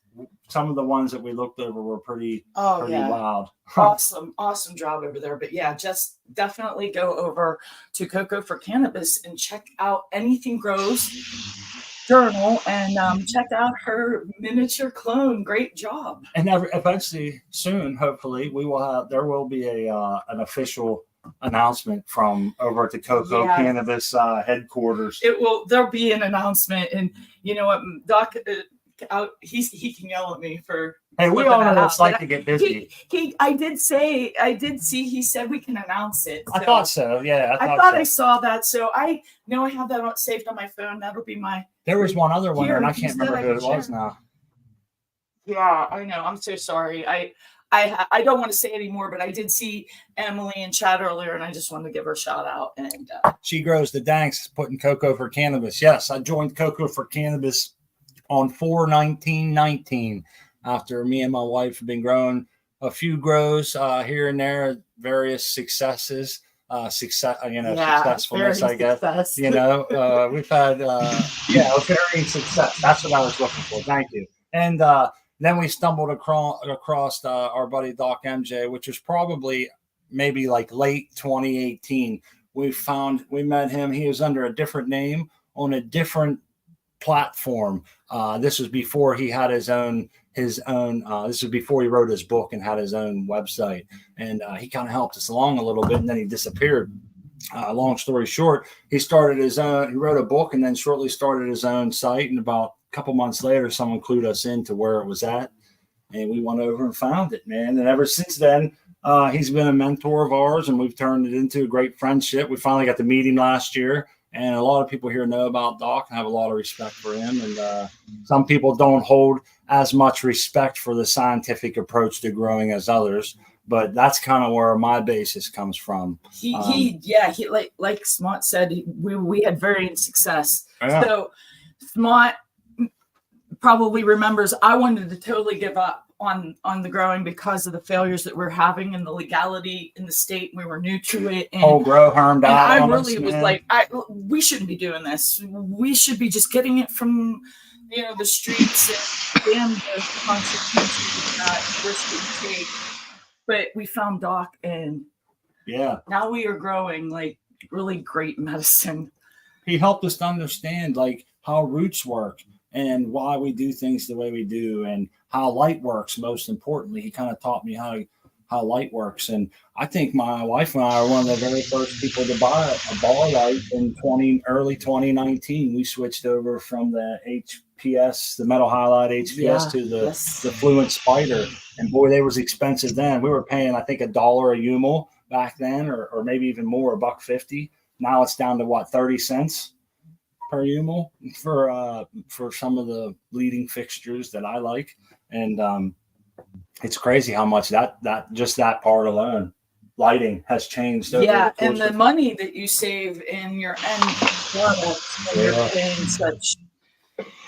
some of the ones that we looked over were pretty wild. Awesome job over there. But just definitely go over to Cocoa for Cannabis and check out Anything Grows journal and check out her miniature clone. Great job. And eventually, soon, hopefully, there will be an official announcement from over at the Cocoa Cannabis headquarters. There'll be an announcement, and you know what, Doc, he can yell at me for. Hey, we all know what it's like to get busy. I did see. He said we can announce it. So I thought so. Yeah, I thought I saw that. So I know I have that saved on my phone. That'll be my. There was one other one, and I can't remember who it was now. Yeah, I know. I'm so sorry. I don't want to say anymore, but I did see Emily in chat earlier, and I just wanted to give her a shout out. And she grows the danks, putting Cocoa for Cannabis. Yes, I joined Cocoa for Cannabis on 4/19/19 after me and my wife have been growing a few grows here and there, various successes. Successfulness, I guess. Success. We've had varying success. That's what I was looking for. Thank you. And then we stumbled across our buddy Doc MJ, which was probably maybe late 2018. We met him. He was under a different name on a different platform. This was before he had his own. This was before he wrote his book and had his own website, and he kind of helped us along a little bit, and then he disappeared. Long story short, he started his own. He wrote a book, and then shortly started his own site. And about a couple months later, someone clued us into where it was at, and we went over and found it, man. And ever since then, he's been a mentor of ours, and we've turned it into a great friendship. We finally got to meet him last year, and a lot of people here know about Doc and have a lot of respect for him. And some people don't hold as much respect for the scientific approach to growing as others, but that's kind of where my basis comes from. He like Smart said, we had varying success. Yeah. So Smart probably remembers I wanted to totally give up on the growing because of the failures that we're having and the legality in the state. We were new to it, and whole grow harmed out. I really was like, we shouldn't be doing this. We should be just getting it from the streets and damn the consequences of that risk we take. But we found Doc, and now we are growing like really great medicine. He helped us to understand like how roots work and why we do things the way we do, and how light works. Most importantly, he kind of taught me how light works. And I think my wife and I are one of the very first people to buy a bar light in early 2019. We switched over from the HPS, the metal halide HPS, to the Fluent Spider. And boy, they was expensive then. We were paying, I think, $1 a UML back then, or maybe even more, $1.50. Now it's down to what, 30 cents per UML for some of the leading fixtures that I like. And it's crazy how much that part alone, lighting, has changed. And the money that you save in your end products when you're paying such.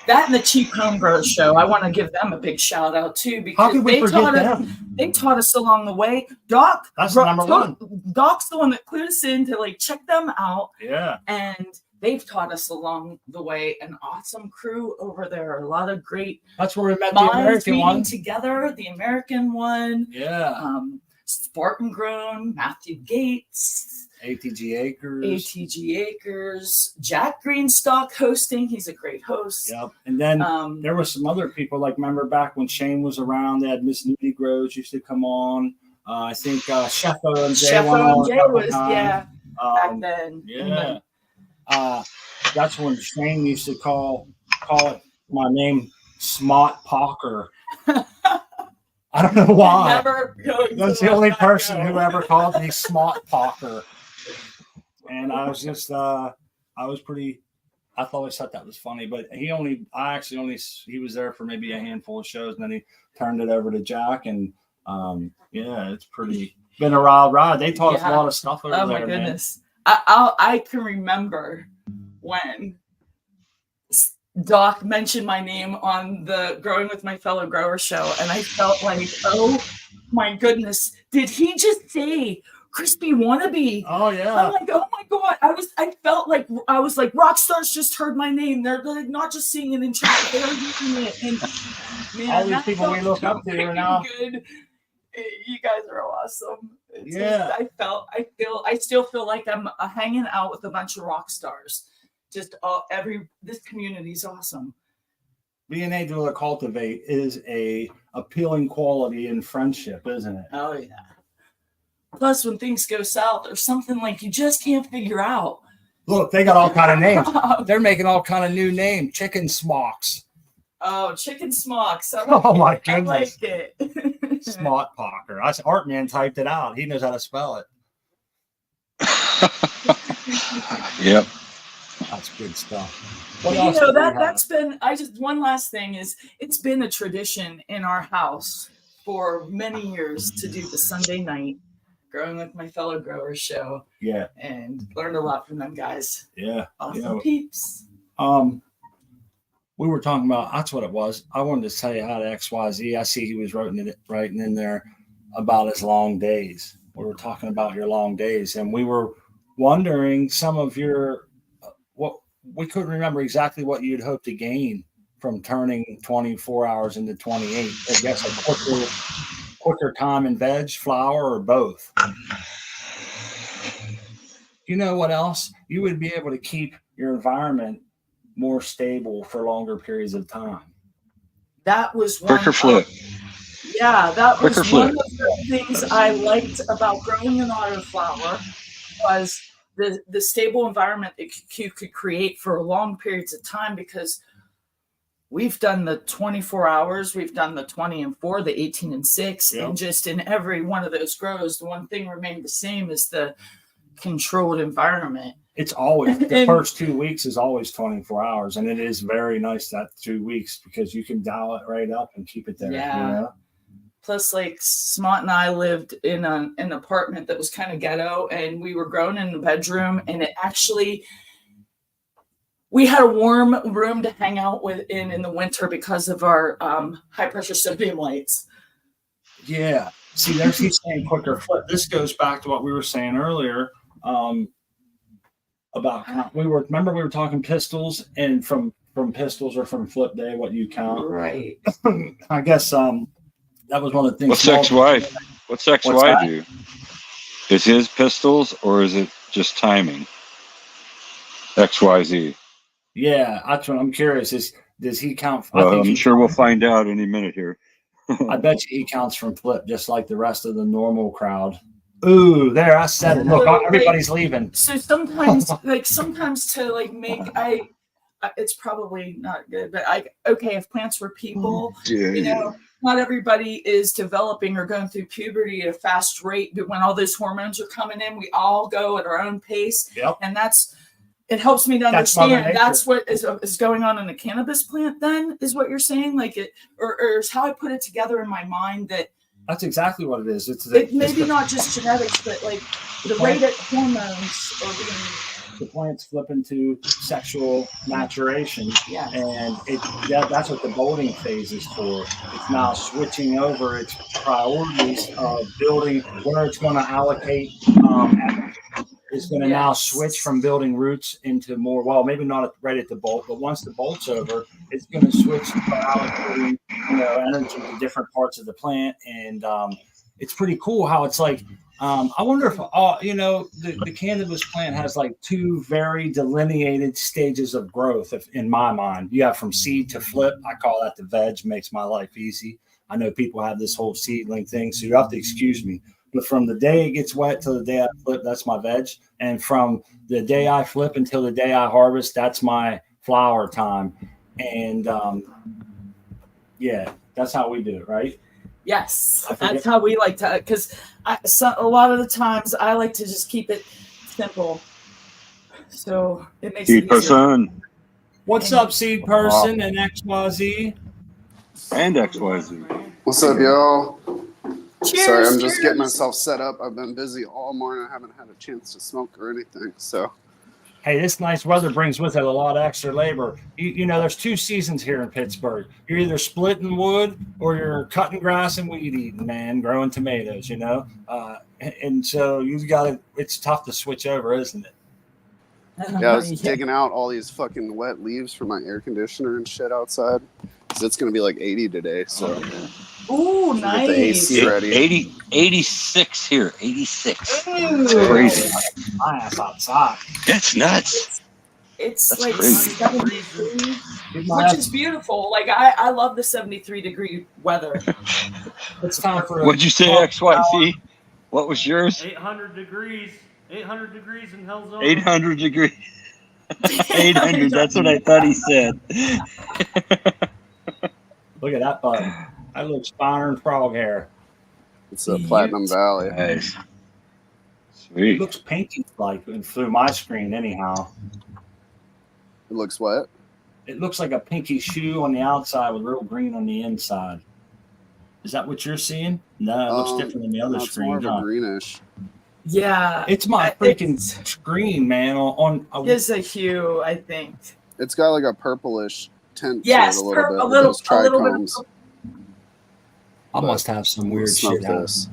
That and the Cheap Home Grow Show, I want to give them a big shout out too, because they taught us along the way. Doc, that's number one. Doc's the one that clued us in to like check them out. Yeah, and they've taught us along the way. An awesome crew over there. A lot of great. That's where we met the American one together. The American one. Yeah. Spartan Grown, Matthew Gates, ATG Acres, Jack Greenstock hosting. He's a great host. Yep. And then there were some other people, like, remember back when Shane was around, they had Miss Nudie Grows used to come on. I think Chef O&J was back then. Yeah. That's when Shane used to call it my name, Smart Parker. I don't know why. That's the only person who ever called me Smart Parker. And I was just, I always thought that was funny, but he was there for maybe a handful of shows, and then he turned it over to Jack. And it's been a wild ride. They taught us a lot of stuff over there. Oh my goodness. I can remember when Doc mentioned my name on the Growing with My Fellow Grower show, and I felt like, oh my goodness, did he just say Crispy Wannabe? Oh yeah. I'm like, oh my god. I felt like I was like, rock stars just heard my name. They're not just seeing it in chat, they're using it. And man, all these people we look up to now. Good. You guys are awesome. I still feel like I'm hanging out with a bunch of rock stars. Just this community is awesome. Being able to cultivate is a appealing quality in friendship, isn't it? Oh yeah. Plus, when things go south, there's something like you just can't figure out. Look, they got all kind of names. They're making all kind of new names. Chicken Smocks. Oh, Chicken Smocks. Oh my goodness. I like it. Smart Parker. Artman typed it out. He knows how to spell it. Yep. That's good stuff. That's been, one last thing is, it's been a tradition in our house for many years to do the Sunday night Growing with My Fellow Growers show. Yeah. And learned a lot from them guys. Yeah. Awesome peeps. We were talking about, that's what it was. I wanted to tell you how to XYZ. I see he was writing in there about his long days. We were talking about your long days, and we were wondering some of your, we couldn't remember exactly what you'd hope to gain from turning 24 hours into 28. I guess a quicker time in veg, flower, or both. You know what else? You would be able to keep your environment more stable for longer periods of time. That was one. Quicker flip. That was one of the things I liked about growing an autoflower was the stable environment that you could create for long periods of time, because we've done the 24 hours, we've done the 20 and 4, the 18 and 6, Yep. and just in every one of those grows, the one thing remained the same is the controlled environment. It's always the first 2 weeks is always 24 hours, and it is very nice that 2 weeks because you can dial it right up and keep it there. Yeah. You know? Plus, like Smont and I lived in an apartment that was kind of ghetto, and we were growing in the bedroom, and it actually, we had a warm room to hang out in the winter because of our high pressure sodium lights. Yeah. See, there's he's saying quicker flip. This goes back to what we were saying earlier about we were talking pistols, and from pistols or from flip day, what you count. Right. I guess that was one of the things. What's XY do? Is his pistols or is it just timing? XYZ. Yeah, that's what I'm curious. Does he count? I'm sure we'll find out any minute here. I bet you he counts from flip just like the rest of the normal crowd. Ooh, there, I said it. Look, everybody's leaving. So sometimes, to like make it's probably not good, but if plants were people, you know, not everybody is developing or going through puberty at a fast rate, but when all those hormones are coming in, we all go at our own pace. Yep. And it helps me to understand that's what is going on in a cannabis plant then, is what you're saying? Like it, or is how I put it together in my mind that that's exactly what it is. It's maybe not just genetics, but like the rate that hormones are being. The plants flip into sexual maturation, yeah, and that's what the bolting phase is for. It's now switching over its priorities of building where it's going to allocate. It's going to now switch from building roots into more. Well, maybe not right at the bolt, but once the bolt's over, it's going to switch to allocating energy to different parts of the plant, and it's pretty cool how it's like. I wonder if the cannabis plant has like two very delineated stages of growth. If in my mind, you have from seed to flip. I call that the veg. Makes my life easy. I know people have this whole seedling thing, so you have to excuse me. But from the day it gets wet till the day I flip, that's my veg. And from the day I flip until the day I harvest, that's my flower time. And that's how we do it, right? Yes, that's how we like to, because a lot of the times I like to just keep it simple. So it makes Seed person. What's up, seed person and XYZ? And XYZ. What's up, y'all? Cheers, sorry, I'm just getting myself set up. I've been busy all morning. I haven't had a chance to smoke or anything. So, hey, this nice weather brings with it a lot of extra labor. There's two seasons here in Pittsburgh. You're either splitting wood or you're cutting grass and weed eating, man, growing tomatoes, and so you've got to, it's tough to switch over, isn't it? Yeah, I was digging out all these fucking wet leaves for my air conditioner and shit outside. Because it's going to be like 80 today, so. Ooh, nice. Get the AC ready. 86 here. 86. Ooh. It's crazy. My ass outside. That's nuts. It's That's like crazy. 73, which is beautiful. Like I love the 73-degree weather. It's time for. What'd you say, XYZ? What was yours? 800 degrees. 800 degrees in Hell's Zone. 800 degrees. 800. That's what I thought he said. Look at that bud. That looks iron frog hair. It's a Platinum Valley. Nice. It Sweet. looks pinky like through my screen anyhow. It looks what? It looks like a pinky shoe on the outside with real green on the inside. Is that what you're seeing? No, it looks different than the other it's screen. more of a greenish. Yeah. It's my freaking screen, man. It's a hue, I think. It's got like a purplish tint yes, to it a little bit. a little trichomes. bit. I must have some weird Smoke shit out. this.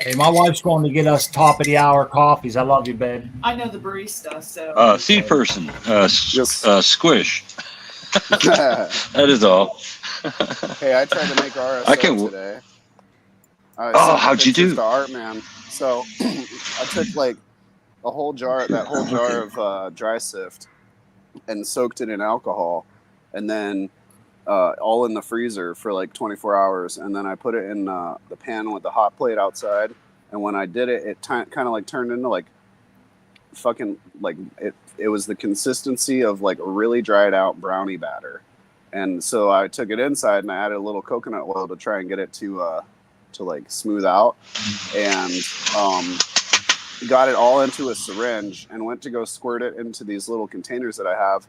Hey, my wife's going to get us top of the hour coffees. I love you, babe. I know the barista, so. Seed person. Squish. Hey, That is all. I tried to make RSO today. How'd you do? The art man. So I took like that whole jar of dry sift and soaked it in alcohol, and then all in the freezer for like 24 hours, and then I put it in the pan with the hot plate outside. And when I did it, it kind of like turned into like fucking like it was the consistency of like a really dried out brownie batter. And so I took it inside and I added a little coconut oil to try and get it to like smooth out, and got it all into a syringe and went to go squirt it into these little containers that I have.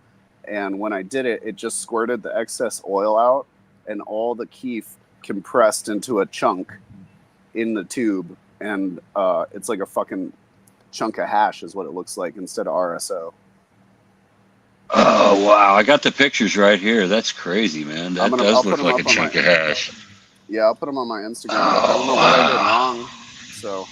And when I did it, it just squirted the excess oil out, and all the keef compressed into a chunk in the tube. And it's like a fucking chunk of hash is what it looks like instead of RSO. Oh, wow. I got the pictures right here. That's crazy, man. That does look like a chunk of hash. Yeah, I'll put them on my Instagram. I don't know what I did wrong. So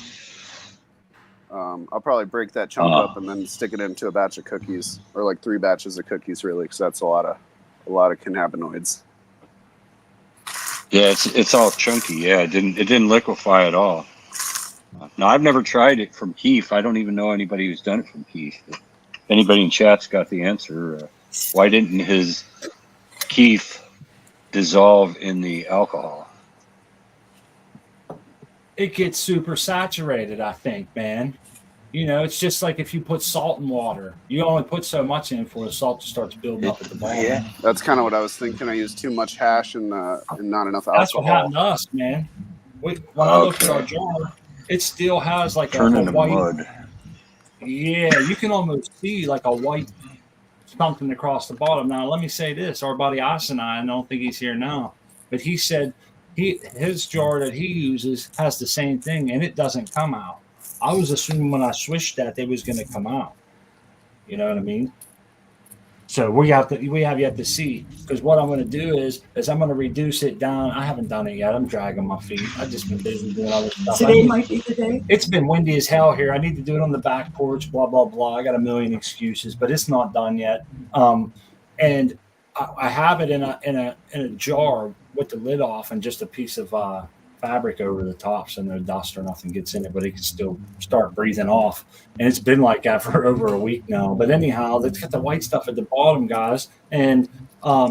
I'll probably break that chunk up and then stick it into a batch of cookies, or like 3 batches of cookies, really, because that's a lot of cannabinoids. Yeah, it's all chunky. Yeah, it didn't liquefy at all. Now, I've never tried it from keef. I don't even know anybody who's done it from keef. If anybody in chat's got the answer, why didn't his keef dissolve in the alcohol? It gets super saturated, I think, man. You know, it's just like if you put salt in water. You only put so much in before the salt starts building up at the bottom. Yeah, that's kind of what I was thinking. I used too much hash and not enough alcohol. That's what happened to us, man. When I looked at our jar, it still has like a white mud. Yeah, you can almost see like a white something across the bottom. Now, let me say this. Our buddy Asinine, I don't think he's here now, but he said his jar that he uses has the same thing, and it doesn't come out. I was assuming when I switched that they was going to come out. You know what I mean? So we have yet to see, because what I'm going to do is I'm going to reduce it down. I haven't done it yet. I'm dragging my feet. I've just been busy doing other stuff. Today might be the day. It's been windy as hell here. I need to do it on the back porch. Blah blah blah. I got a million excuses, but it's not done yet. And I have it in a jar with the lid off and just a piece of fabric over the top, so no dust or nothing gets in it, but it can still start breathing off. And it's been like that for over a week now. But anyhow, let's get the white stuff at the bottom, guys. And what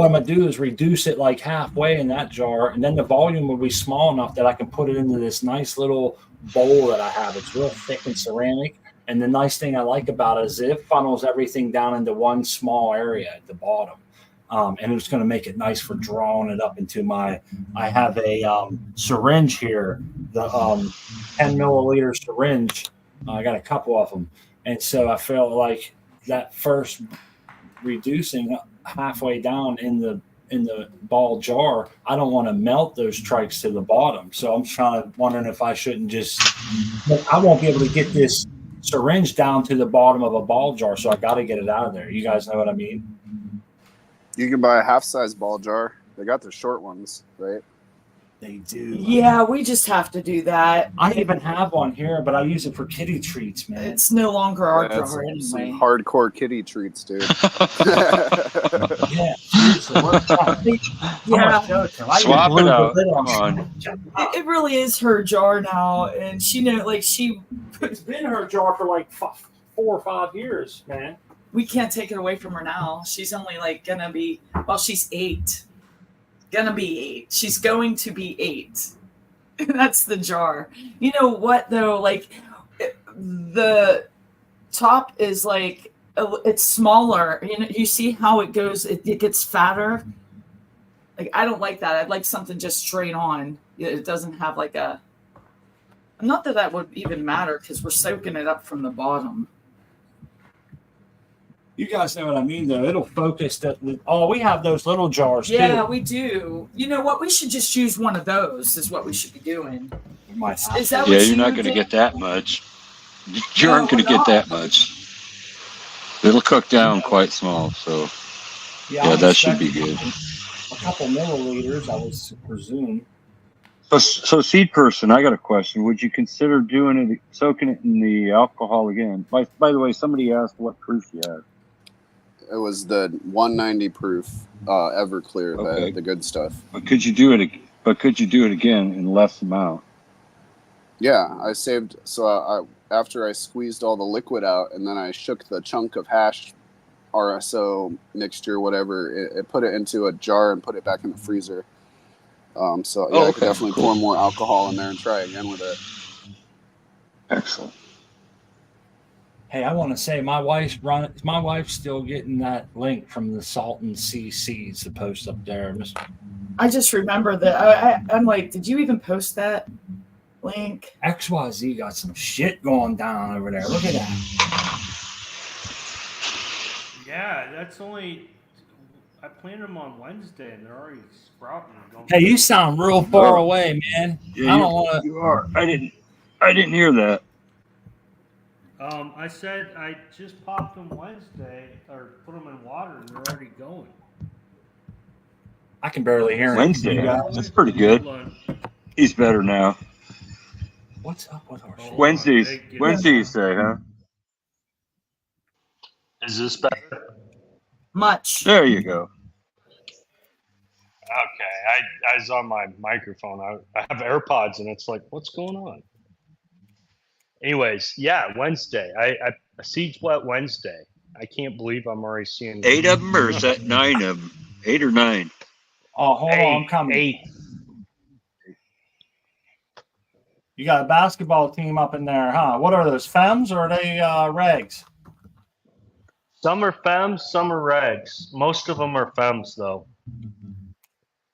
I'm gonna do is reduce it like halfway in that jar, and then the volume will be small enough that I can put it into this nice little bowl that I have. It's real thick and ceramic. And the nice thing I like about it is it funnels everything down into one small area at the bottom. And it's going to make it nice for drawing it up into I have a syringe here, the 10 milliliter syringe. I got a couple of them. And so I felt like that first reducing halfway down in the ball jar, I don't want to melt those trikes to the bottom. So I'm wondering if I shouldn't I won't be able to get this syringe down to the bottom of a ball jar. So I got to get it out of there. You guys know what I mean? You can buy a half-size ball jar. They got the short ones, right? They do. Yeah, we just have to do that. I even have one here, but I use it for kitty treats, man. It's no longer our Some jar anyway. hardcore kitty treats, dude. Yeah. Swap it out. Come on. It really is her jar now, and It's been her jar for like 4 or 5 years, man. We can't take it away from her now. She's only she's 8. Gonna be 8. She's going to be 8. That's the jar. You know what though? Like the top is like it's smaller. You know, you see how it goes. It gets fatter. Like I don't like that. I'd like something just straight on. It doesn't have like a. Not that would even matter because we're soaking it up from the bottom. You guys know what I mean, though. It'll focus we have those little jars, Yeah, too. we do. You know what? We should just use one of those is what we should be doing. Is that you're not going to get that much. You aren't going to get that much. It'll cook down quite small, so yeah, that should be good. A couple milliliters, I would presume. So seed person, I got a question. Would you consider soaking it in the alcohol again? By the way, somebody asked what proof you had. It was the 190 proof Everclear, the good stuff. But could you do it? But could you do it again in less amount? Yeah, I saved. So after I squeezed all the liquid out, and then I shook the chunk of hash RSO mixture, whatever, it put it into a jar and put it back in the freezer. I could definitely pour more alcohol in there and try again with it. Excellent. Hey, I want to say my wife's still getting that link from the Salton CC's to post up there. I just remember that. I'm like, did you even post that link? XYZ got some shit going down over there. Look at that. Yeah, that's only. I planted them on Wednesday, and they're already sprouting. Hey, you sound real far away, man. Yeah, I don't want to. You are. I didn't hear that. I said I just popped them Wednesday, or put them in water, and they're already going. I can barely hear him. Wednesday. That's pretty good. He's better now. What's up with our shit? Wednesday, you say, huh? Is this better? Much. There you go. Okay, I was on my microphone. I have AirPods, and it's like, what's going on? Anyways, yeah, Wednesday. I Seeds Wet Wednesday. I can't believe I'm already seeing 8 of them, or is that 9 of them? 8 or 9? Oh, hold on, I'm coming. 8. You got a basketball team up in there, huh? What are those, Fems or are they regs? Some are Fems, some are Regs. Most of them are Fems, though.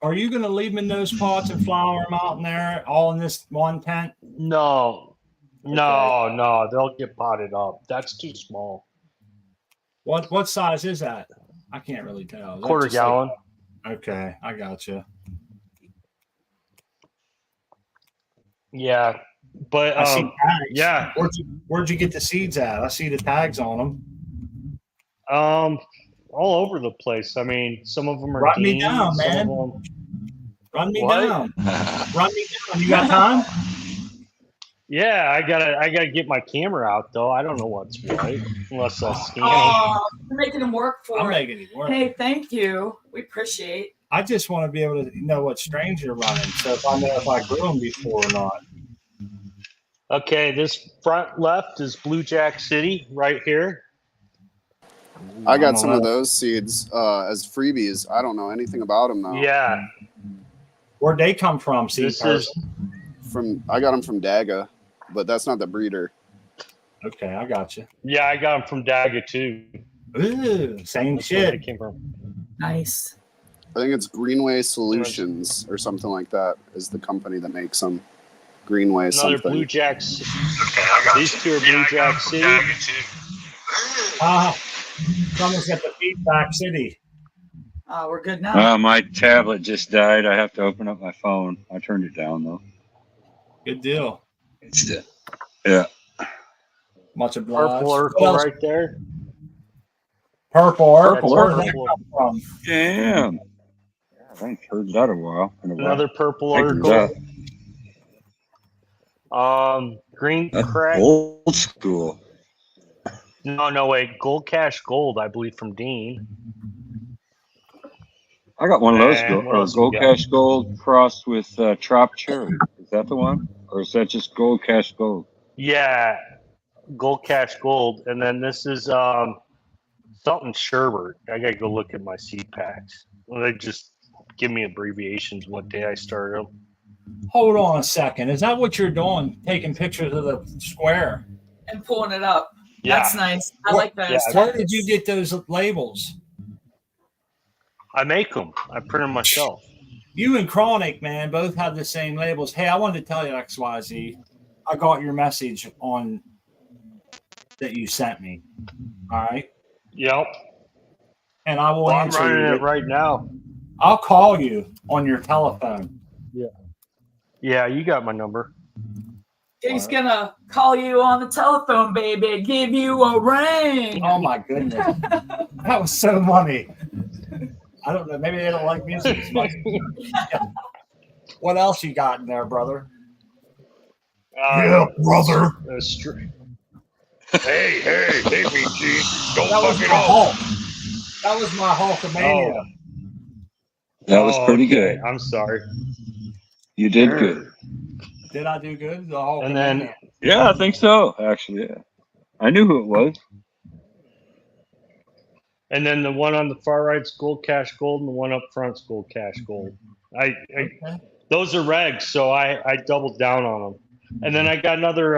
Are you going to leave them in those pots and flower them out in there, all in this one tent? No, they'll get potted up. That's too small. What size is that? I can't really tell. Quarter gallon. Okay, I got you. Yeah, but I see tags. yeah. Where'd you get the seeds at? I see the tags on them. All over the place. I mean, some of them are. Run me down, man. Run me down. Run me down. You got time? Yeah, I gotta get my camera out though. I don't know what's right unless I scan. Oh, you're making them work for I'm it. making it work. Hey, thank you. We appreciate. I just want to be able to know what strains you're running, so if I know if I grew them before or not. Okay, this front left is Blue Jack City right here. I got some of those seeds as freebies. I don't know anything about them though. Yeah. Where'd they come from? I got them from Daga, but that's not the breeder. Okay, I got you. Yeah, I got them from Daga too. Ooh, same That's where shit. they came from. Nice. I think it's Greenway Solutions or something like that is the company that makes them. Greenway Another something. Blue Jacks. Okay, I got these two are Blue Jack City. Someone's got the feedback city. We're good now. My tablet just died. I have to open up my phone. I turned it down though. Good deal. Yeah. Much obliged. Purple Urkel right there. Purple Urkel. Where's that come from? Damn. I haven't heard that in a while. Another Purple Urkel. Green Crack. Old school. No, wait. Gold Cash Gold, I believe, from Dean. I got one of those Gold Cash Gold crossed with Trop Cherry. Is that the one? Or is that just Gold Cash Gold? Yeah, Gold Cash Gold. And then this is something Sherbert. I got to go look at my seed packs. Well, they just give me abbreviations what day I started them. Hold on a second. Is that what you're doing? Taking pictures of the square? And pulling it up. Yeah. That's nice. I like that. Yeah. Where did you get those labels? I make them. I print them myself. You and Chronic, man, both have the same labels. Hey, I wanted to tell you, XYZ, I got your message on that you sent me. All right. Yep. And I will answer I'm running you. it right now. I'll call you on your telephone. Yeah. Yeah, you got my number. He's gonna call you on the telephone, baby. Give you a ring. Oh my goodness, that was so funny. I don't know. Maybe they don't like music as much. What else you got in there, brother? Yeah, brother. Hey, BG, don't fuck it up. That was my Hulkamania. Oh. That was pretty good. I'm sorry. You did good. Did I do good? The Hulkamania. And then, yeah, I think so. Actually, yeah. I knew who it was. And then the one on the far right's Gold Cash Gold, and the one up front's Gold Cash Gold. Those are regs, so I doubled down on them. And then I got another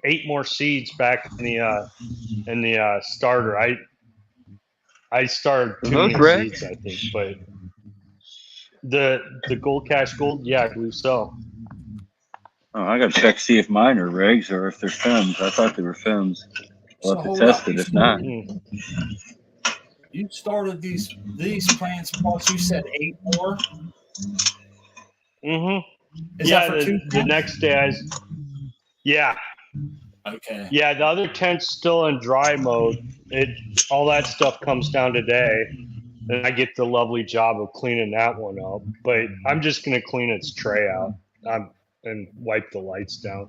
8 more seeds back in the starter. I started Are too those many Regs? seeds, I think, but the Gold Cash Gold, yeah, I believe so. Oh, I got to check see if mine are regs or if they're fems. I thought they were fems. We'll So have to hold test up. it if not. You started these plants plus you said 8 more. Is that Yeah, for 2 the tents? next day yeah. Okay. Yeah, the other tent's still in dry mode. All that stuff comes down today, and I get the lovely job of cleaning that one up. But I'm just gonna clean its tray out and wipe the lights down.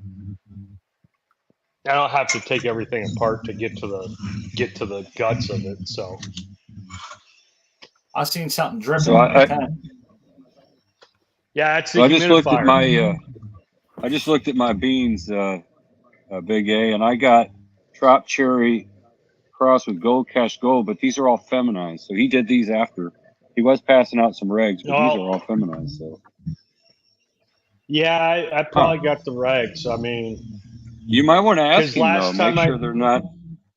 I don't have to take everything apart to get to the guts of it. So I seen something dripping So in the tent. yeah, it's a I just looked at humidifier. my beans, Big A, and I got Trop Cherry crossed with Gold Cash Gold, but these are all feminized. So he did these after. He was passing out some regs, but these are all feminized. So Yeah, I probably got the regs. I mean, you might want to ask 'cause him though. last Make time sure they're not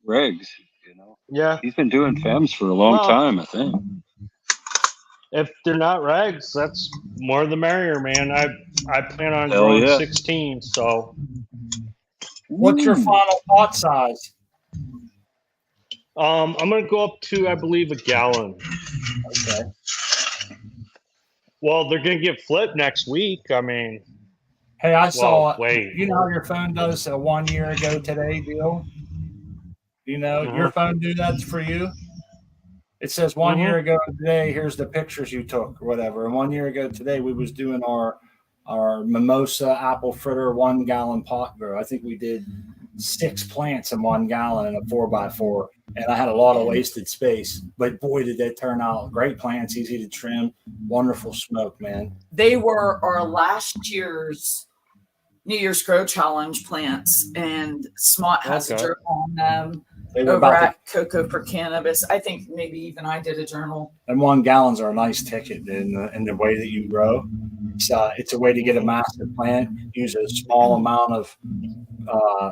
regs. You know, yeah, he's been doing fems for a long well, time, I think. if they're not regs, that's more the merrier, man. I plan on Hell growing yeah. 16, so What's your Ooh. final pot size? I'm gonna go up to, I believe, a gallon. Okay. Well, they're gonna get flipped next week. I mean, Hey, I saw. wait. You know how your phone does a 1 year ago today deal? You know your phone do that for you. It says 1 year ago today. Here's the pictures you took, or whatever. And 1 year ago today, we was doing our mimosa apple fritter 1 gallon pot grow. I think we did 6 plants in 1 gallon in a 4x4, and I had a lot of wasted space. But boy, did they turn out great plants, easy to trim, wonderful smoke, man. They were our last year's New Year's Grow Challenge plants, and Smott has a journal on them over at Cocoa for Cannabis. I think maybe even I did a journal. And 1 gallons are a nice ticket in the way that you grow. It's a way to get a massive plant, use a small amount of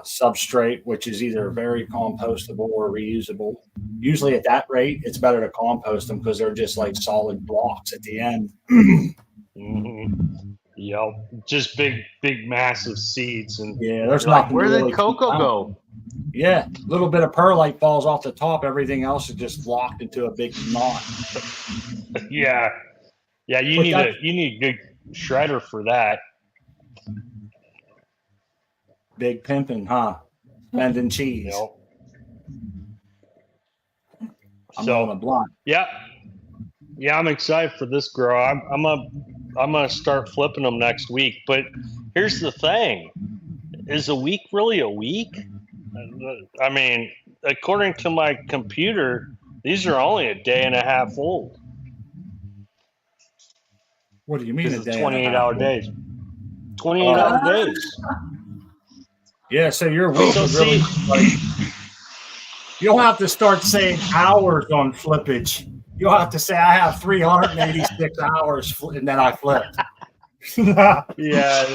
substrate, which is either very compostable or reusable. Usually at that rate, it's better to compost them because they're just like solid blocks at the end. Yep, just big, massive seeds, and yeah, there's like, nothing. where really did cocoa go? Yeah, a little bit of perlite falls off the top. Everything else is just locked into a big knot. yeah. You need a good shredder for that. Big pimping, huh? Bending cheese. Yep. I'm on a block. Yeah, I'm excited for this grow. I'm gonna start flipping them next week. But here's the thing: is a week really a week? I mean, according to my computer, these are only a day and a half old. What do you mean? Because it's 28-hour days. 28-hour days. Yeah, so your week is really like, you'll have to start saying hours on flippage. You'll have to say I have 386 hours and then I flipped. yeah,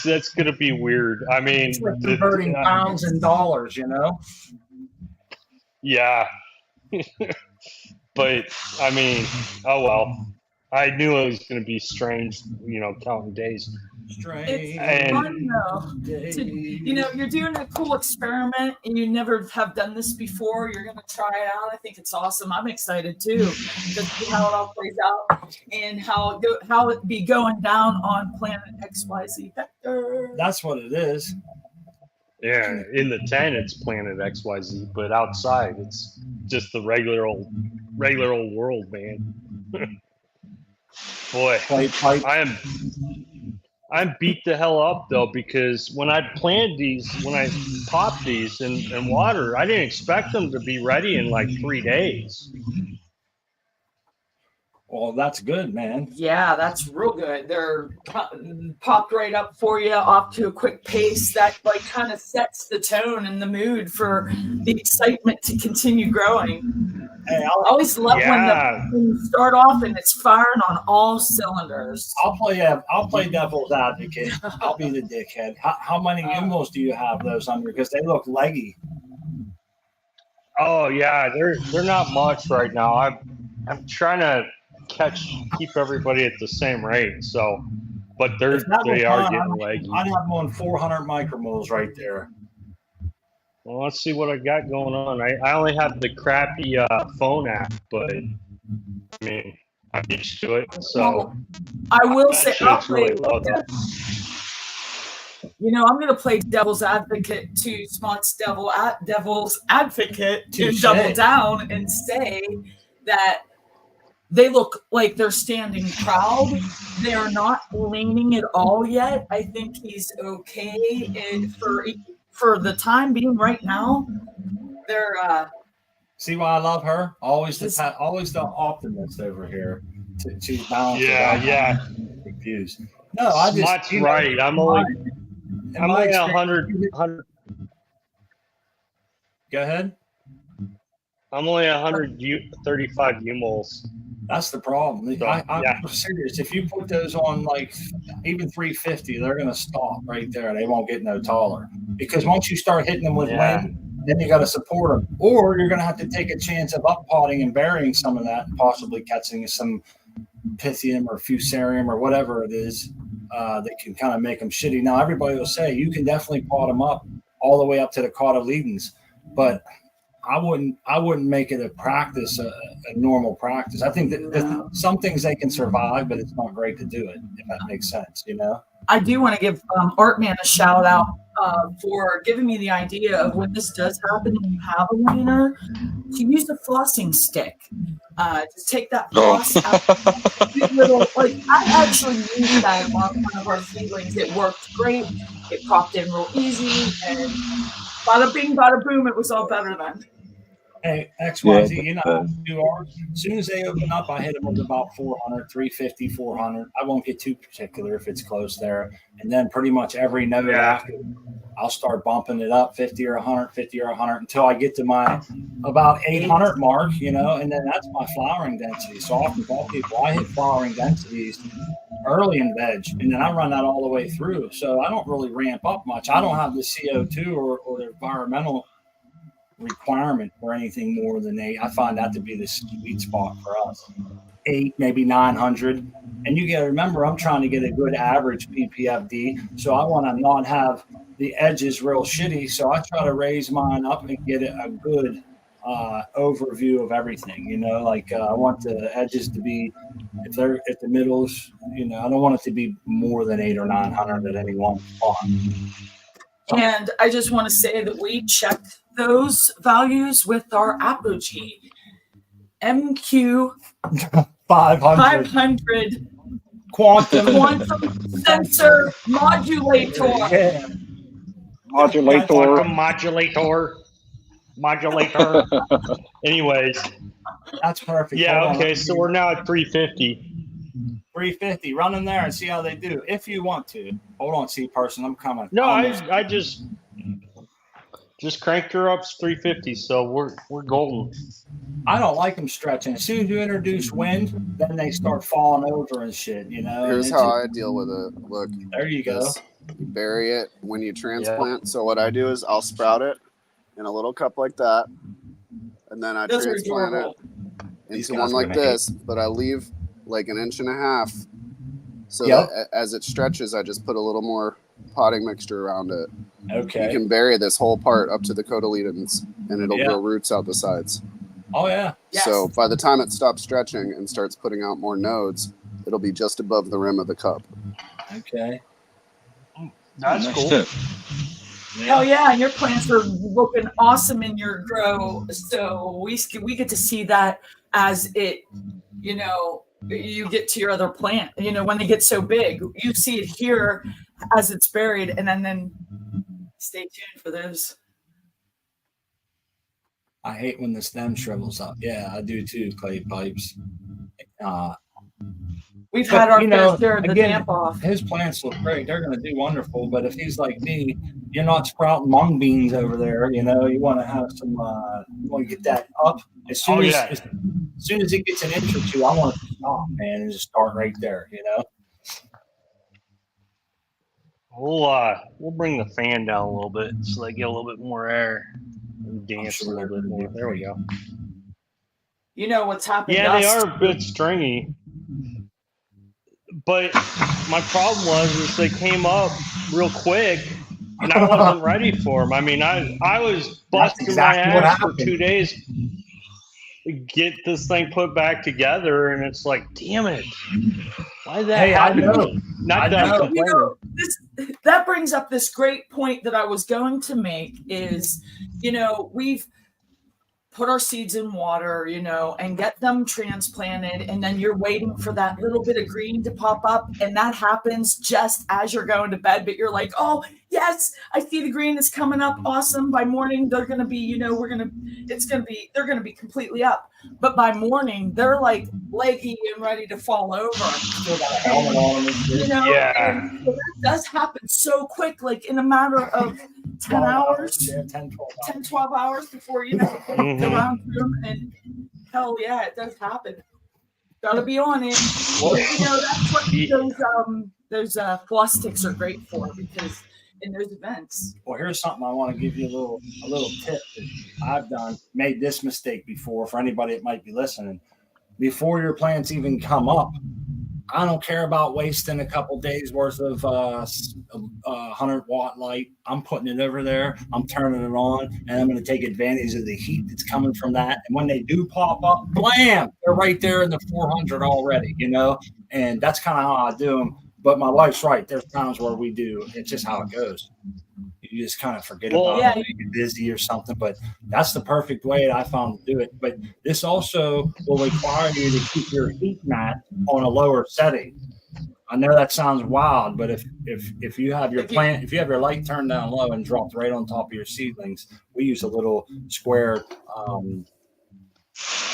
that's gonna be weird. I mean, it's like converting pounds and dollars, you know. Yeah, but I mean, oh well. I knew it was going to be strange, counting days. It's fun though. You're doing a cool experiment, and you never have done this before. You're going to try it out. I think it's awesome. I'm excited too to see how it all plays out and how it be going down on Planet XYZ Vector. That's what it is. Yeah, in the tent it's Planet XYZ, but outside it's just the regular old world, man. Boy, I'm beat the hell up though, because when I planted these, when I popped these in water, I didn't expect them to be ready in like 3 days. Well, that's good, man. Yeah, that's real good. They're popped right up for you, off to a quick pace that like kind of sets the tone and the mood for the excitement to continue growing. Hey, I always love when you start off and it's firing on all cylinders. I'll play devil's advocate. I'll be the dickhead. How many Umos do you have those under? Because they look leggy. Oh yeah, they're not much right now. I'm trying to keep everybody at the same rate. So, but they are getting leggy. I'd have them on 400 micromoles right there. Well, let's see what I got going on. I only have the crappy phone app, but I mean, I'm used to it. So I will say, it's really low though. You know, I'm going to play devil's advocate to Smott's devil's advocate and double down and say that they look like they're standing proud. They are not leaning at all yet. I think he's okay for the time being right now. They're see why I love her? Always the optimist over here. She's balanced. Yeah. Confused. No, I just. That's right. I'm only 100. Go ahead. I'm only 135 UMols. That's the problem. So, I'm serious. If you put those on like even 350, they're going to stop right there. They won't get no taller because once you start hitting them with wind, then you got to support them, or you're going to have to take a chance of up potting and burying some of that, and possibly catching some pythium or fusarium or whatever it is that can kind of make them shitty. Now everybody will say you can definitely pot them up all the way up to the cotyledons, but I wouldn't make it a practice, a normal practice. I think that some things they can survive, but it's not great to do it, if that makes sense, you know? I do want to give Artman a shout out for giving me the idea of when this does happen and you have a leaner, to use a flossing stick. Just take that floss out. I actually used that on one of our seedlings. It worked great. It popped in real easy, and bada bing, bada boom, it was all better then. Hey, XYZ, you know, as soon as they open up, I hit them with about 400, 350, 400. I won't get too particular if it's close there. And then pretty much every node after, I'll start bumping it up 50 or 100, 50 or 100 until I get to my about 800 mark, you know, and then that's my flowering density. So I often tell people I hit flowering densities early in veg, and then I run that all the way through. So I don't really ramp up much. I don't have the CO2 or the environmental requirement for anything more than 8. I find that to be the sweet spot for us. 8, maybe 900. And you got to remember, I'm trying to get a good average PPFD. So I want to not have the edges real shitty. So I try to raise mine up and get a good overview of everything. You know, like I want the edges to be, if the middles, you know, I don't want it to be more than 800 or 900 at any one spot. And I just want to say that we checked those values with our Apogee MQ 500 quantum sensor modulator. Yeah. Modulator. Anyways, that's perfect. Yeah. Okay. So we're now at 350. 350. Run in there and see how they do. If you want to. Hold on, see person. I'm coming. No, I just cranked her up to 350. So we're golden. I don't like them stretching. As soon as you introduce wind, then they start falling over and shit. You know. Here's how I deal with it. Look. There you go. You bury it when you transplant. Yeah. So what I do is I'll sprout it in a little cup like that, and then I transplant it into one like this. But I leave like 1.5 inches, so that as it stretches, I just put a little more potting mixture around it. Okay. You can bury this whole part up to the cotyledons, and it'll grow roots out the sides. Oh yeah. Yes. So by the time it stops stretching and starts putting out more nodes, it'll be just above the rim of the cup. Okay. That's cool. Hell yeah, and your plants are looking awesome in your grow. So we get to see that as it, you know, you get to your other plant. You know, when they get so big, you see it here as it's buried, and then stay tuned for those. I hate when the stem shrivels up. Yeah, I do too, clay pipes. We've had our you fair know, share of the again, damp off. his plants look great. They're going to do wonderful. But if he's like me, you're not sprouting mung beans over there. You know, you want to have some, you want to get that up. As soon as it gets an inch or two, I want it to stop, man, and just start right there, you know? We'll bring the fan down a little bit so they get a little bit more air and dance sure a little bit more. There we go. You know what's happened? Yeah, they are a bit stringy. But my problem was they came up real quick, and I wasn't ready for them. I mean, I was busting my ass for 2 days to get this thing put back together, and it's like, damn it. Why did that happen? I know. Not that I'm complaining. You know, that brings up this great point that I was going to make is, you know, we've put our seeds in water, you know, and get them transplanted. And then you're waiting for that little bit of green to pop up. And that happens just as you're going to bed. But you're like, oh, yes, I see the green is coming up. Awesome. By morning, they're going to be, you know, they're going to be completely up. But by morning, they're like leggy and ready to fall over. Still got a helmet on them. You know, Yeah. so that does happen so quick, like in a matter of 10 hours, 10, 12 hours before, you know, go around through them. And hell yeah, it does happen. Gotta be on it. Well, you know, that's what those floss sticks are great for, because in those events. Well, here's something I want to give you a little tip that I've made this mistake before for anybody that might be listening. Before your plants even come up, I don't care about wasting a couple days worth of 100-watt light. I'm putting it over there. I'm turning it on, and I'm going to take advantage of the heat that's coming from that. And when they do pop up, blam, they're right there in the 400 already, you know? And that's kind of how I do them. But my wife's right. There's times where we do. It's just how it goes. You just kind of forget about it. You get busy or something. But that's the perfect way I found to do it. But this also will require you to keep your heat mat on a lower setting. I know that sounds wild, but if you have your plant, if you have your light turned down low and dropped right on top of your seedlings, we use a little square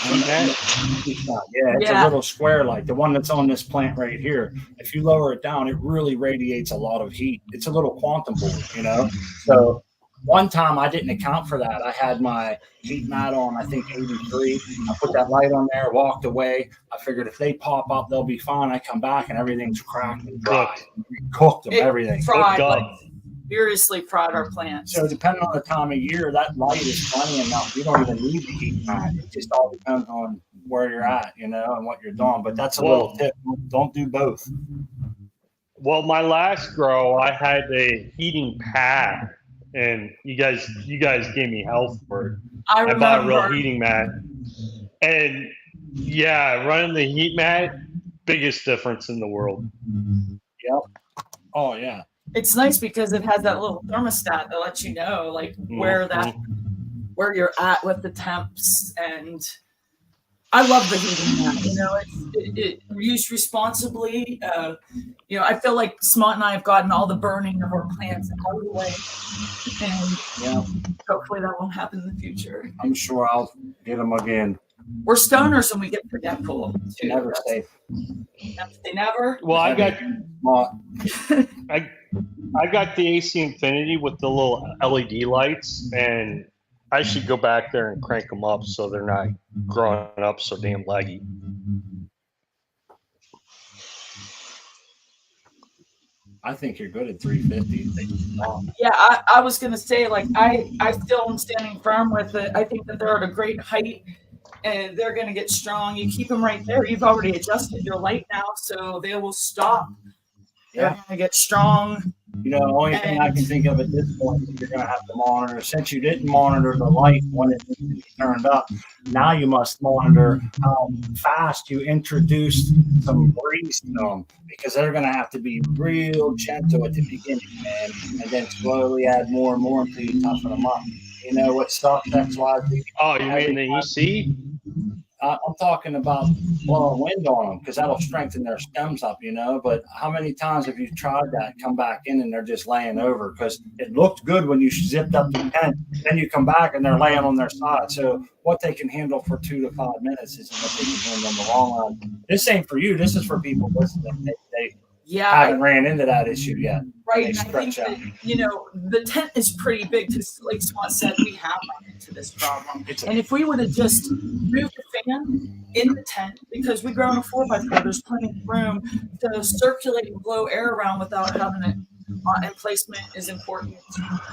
it's a little square light, the one that's on this plant right here. If you lower it down, it really radiates a lot of heat. It's a little quantum board, you know. So one time I didn't account for that. I had my heat mat on, I think 83. I put that light on there, walked away. I figured if they pop up, they'll be fine. I come back and everything's cracked and dry. We cooked them, everything. Fried, furiously fried our plants. So depending on the time of year, that light is plenty enough. You don't even need the heat mat. It just all depends on where you're at, you know, and what you're doing. But that's a little tip. Don't do both. Well, my last grow, I had a heating pad, and you guys gave me hell for it. I bought a real heating mat, and running the heat mat, biggest difference in the world. Yep. Oh yeah. It's nice because it has that little thermostat that lets you know, like, where you're at with the temps. And I love the heating mat. You know, it's used responsibly. You know, I feel like Smart and I have gotten all the burning of our plants out of the way, and hopefully that won't happen in the future. I'm sure I'll get them again. We're stoners and we get forgetful. Never safe. They never. Well, I got the AC Infinity with the little LED lights, and I should go back there and crank them up so they're not growing up so damn laggy. I think you're good at 350. Yeah, I was gonna say, like, I still am standing firm with it. I think that they're at a great height and they're gonna get strong. You keep them right there. You've already adjusted your light now, so they will stop. They're gonna get strong. You know, the only thing I can think of at this point is you're going to have to monitor. Since you didn't monitor the light when it turned up, now you must monitor how fast you introduced some breeze to them, because they're going to have to be real gentle at the beginning, man, and then slowly add more and more until you toughen them up. You know what stuff that's why? Oh, you mean the EC? I'm talking about blowing wind on them because that'll strengthen their stems up, you know. But how many times have you tried that? Come back in and they're just laying over because it looked good when you zipped up the tent. Then you come back and they're laying on their side. So what they can handle for 2 to 5 minutes isn't what they can handle in the long run. This ain't for you. This is for people listening. They haven't ran into that issue yet. Right. And I think that, you know, the tent is pretty big because, like Swan said, we have run into this problem. And if we would have just moved the fan in the tent, because we grow in a 4x4, there's plenty of room to circulate and blow air around without having it. And placement is important.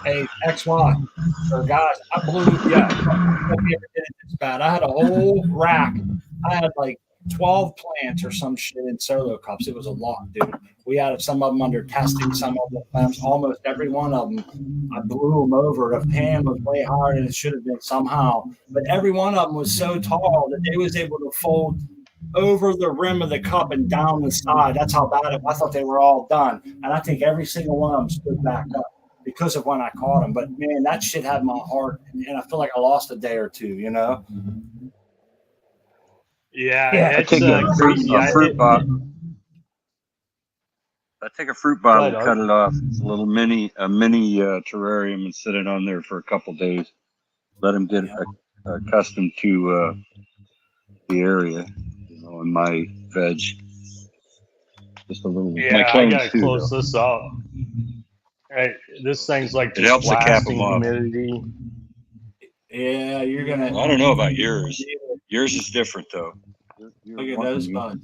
Hey, XY, or guys, I blew, yeah, I never did it this bad. I had a whole rack. I had like 12 plants or some shit in solo cups. It was a lot, dude. We had some of them under testing, some of them, almost every one of them. I blew them over. The pan was way higher than it should have been somehow. But every one of them was so tall that they was able to fold over the rim of the cup and down the side. That's how bad it was. I thought they were all done. And I think every single one of them stood back up because of when I caught them. But, man, that shit had my heart. And I feel like I lost a day or two, you know? Yeah, I take a fruit bottle. I take a fruit bottle, cut it off. It's a little mini terrarium, and sit it on there for a couple days. Let them get accustomed to the area, you know, and my veg. Just a little. Yeah, I gotta close this up. Hey, this thing's like it helps to cap them off. Humidity. Yeah, you're gonna. Well, I don't know about yours. Yours is different though. Look at those buds.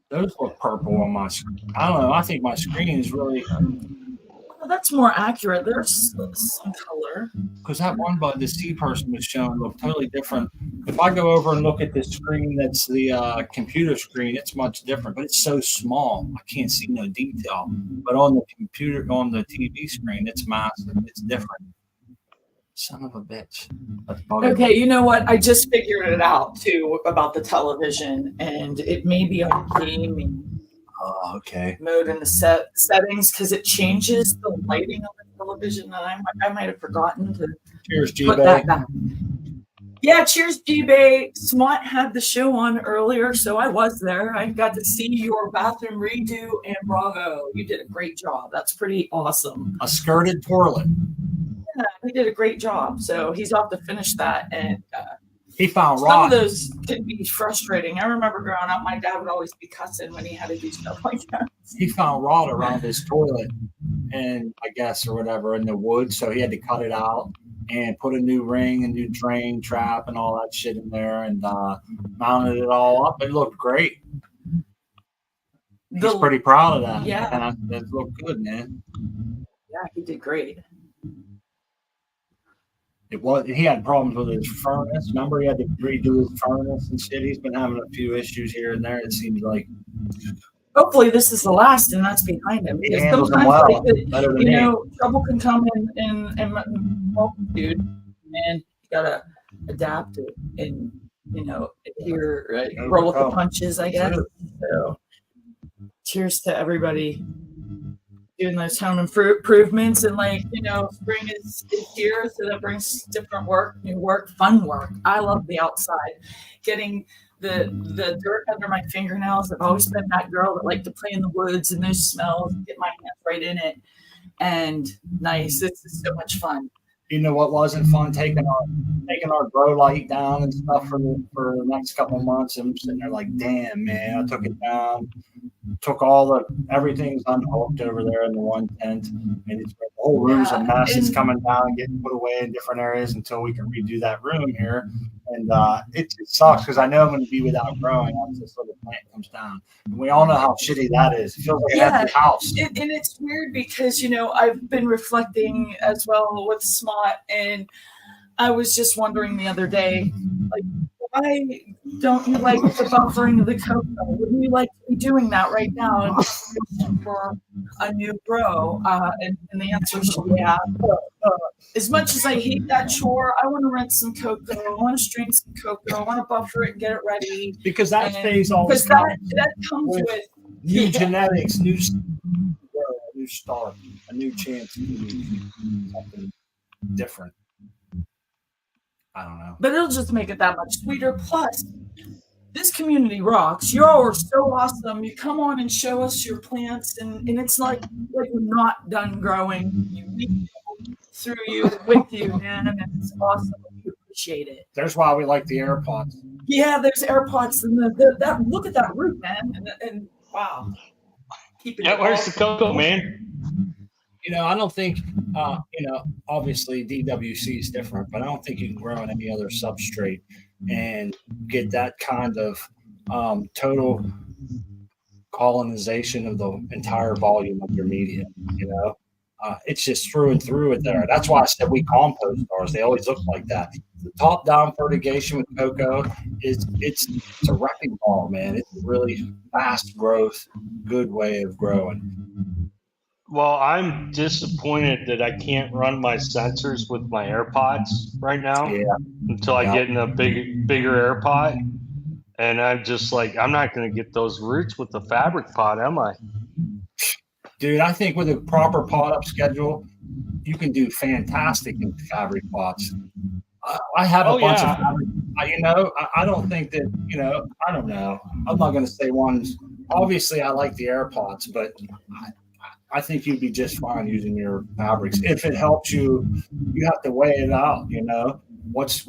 Those look purple on my screen. I don't know. I think my screen is really. Well, that's more accurate. There's some color. Because that one bud, the C person was showing, looked totally different. If I go over and look at the screen that's the computer screen, it's much different, but it's so small. I can't see no detail. But on the computer, on the TV screen, it's massive. It's different. Son of a bitch. Okay, you know what? I just figured it out too about the television, and it may be on gaming mode in the settings because it changes the lighting on the television, and I might have forgotten to put that back. Yeah, cheers, G-Bay. Smart had the show on earlier, so I was there. I got to see your bathroom redo, and bravo, you did a great job. That's pretty awesome. A skirted toilet. Yeah, he did a great job. So he's off to finish that. And he found some rot. of those can be frustrating. I remember growing up, my dad would always be cussing when he had to do stuff like that. He found rot around his toilet, and I guess or whatever in the woods, so he had to cut it out and put a new ring, a new drain trap, and all that shit in there, and mounted it all up. It looked great. He's pretty proud of that. Yeah, that looked good, man. Yeah, he did great. He had problems with his furnace. Remember, he had to redo his furnace and shit. He's been having a few issues here and there. It seems like. Hopefully, this is the last, and that's behind him. He handles them well. You know, trouble can come in multitude, and you gotta adapt it and roll with the punches, I guess. So, cheers to everybody doing those home improvements, and spring is here, so that brings different work, new work, fun work. I love the outside, getting the dirt under my fingernails. I've always been that girl that liked to play in the woods and those smells, get my hands right in it, and nice. This is so much fun. You know what wasn't fun? Taking our grow light down and stuff for the next couple of months. And I'm sitting there like, damn, man, I took it down. Took everything's unhooked over there in the one tent, and the whole room's a mess. It's coming down and getting put away in different areas until we can redo that room here. And it sucks because I know I'm going to be without growing once this little plant comes down. And we all know how shitty that is. It feels like an empty house. And it's weird because, I've been reflecting as well with Smot, and I was just wondering the other day, like, why don't you like the buffering of the cocoa? Wouldn't you like to be doing that right now for a new grow? And the answer is yeah. As much as I hate that chore, I want to rinse some cocoa. I want to strain some cocoa. I want to buffer it and get it ready. Because that phase always comes that comes with new genetics, new start, a new chance to do something different. I don't know. But it'll just make it that much sweeter. Plus, this community rocks. You all are so awesome. You come on and show us your plants, and it's like we're not done growing. We go through you, with you, man, and it's awesome. We appreciate it. There's why we like the AirPods. Yeah, there's AirPods, and that look at that root, man, and wow. Yeah, where's the cocoa, man? I don't think, obviously DWC is different, but I don't think you can grow on any other substrate and get that kind of total colonization of the entire volume of your media. It's just through and through it there. That's why I said we compost ours. They always look like that. The top-down fertigation with cocoa it's a wrecking ball, man. It's a really fast growth, good way of growing. Well, I'm disappointed that I can't run my sensors with my AirPods right now until I get in a bigger AirPod. And I'm just like, I'm not going to get those roots with the fabric pot, am I? Dude, I think with a proper pot up schedule, you can do fantastic in fabric pots. I have a bunch of fabric. I don't think that, I don't know. I'm not going to say ones. Obviously, I like the AirPods, but I think you'd be just fine using your fabrics. If it helps you, you have to weigh it out, What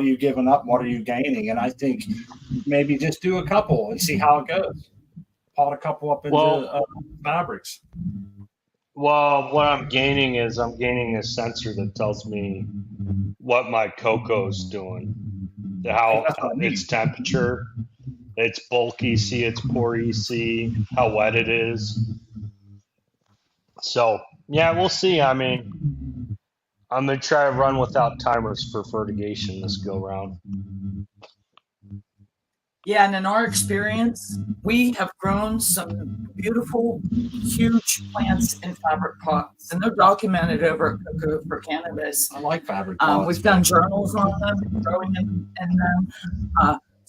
are you giving up? What are you gaining? And I think maybe just do a couple and see how it goes. Pot a couple up into fabrics. Well, what I'm gaining is a sensor that tells me what my cocoa's doing, how its temperature, its bulk EC, its pore EC, how wet it is. So, yeah, we'll see. I mean, I'm going to try to run without timers for fertigation this go round. Yeah, and in our experience, we have grown some beautiful, huge plants in fabric pots, and they're documented over at Cocoa for Cannabis. I like fabric pots. We've done journals on them, growing in them.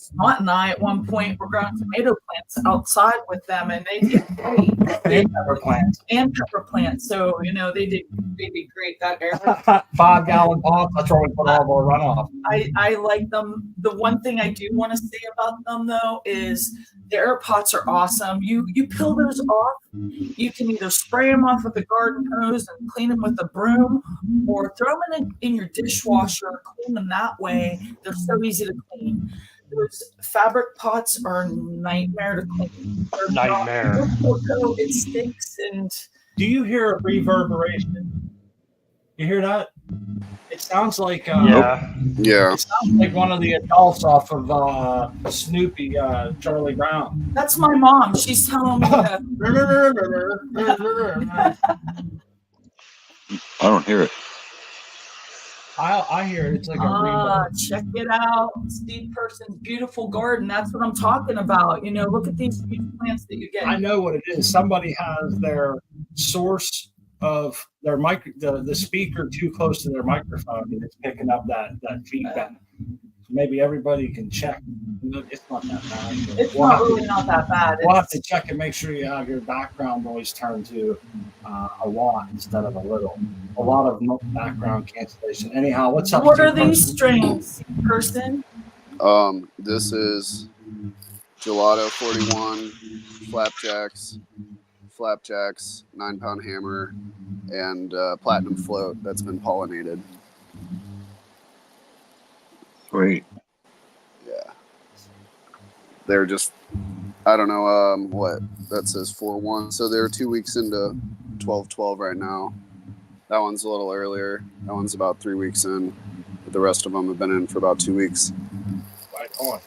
Scott and I, at one point, were growing tomato plants outside with them, and they did great. And pepper plants. And pepper plants. So, they did great that area. 5-gallon pots. That's where we put all of our runoff. I like them. The one thing I do want to say about them, though, is the air pots are awesome. You peel those off. You can either spray them off with a garden hose and clean them with a broom, or throw them in your dishwasher, clean them that way. They're so easy to clean. Those fabric pots are a nightmare to clean. Nightmare. It stinks. And do you hear a reverberation? You hear that? It sounds like Yeah. It sounds like one of the adults off of Snoopy, Charlie Brown. That's my mom. She's telling me that. I don't hear it. I hear it. It's like a reverb. Check it out. Steve Person's beautiful garden. That's what I'm talking about. Look at these huge plants that you get. I know what it is. Somebody has their source of their the speaker too close to their microphone, and it's picking up that feedback. Maybe everybody can check. It's not that bad. It's really not that bad. We'll have to check and make sure you have your background noise turned to a lot instead of a little. A lot of background cancellation. Anyhow, what's up? What are these strains, Person? This is Gelato 41, Flapjacks, 9-pound hammer, and Platinum Float that's been pollinated. Great. Yeah. They're just, I don't know what that says 4-1. So they're 2 weeks into 12-12 right now. That one's a little earlier. That one's about 3 weeks in. But the rest of them have been in for about 2 weeks. Right on.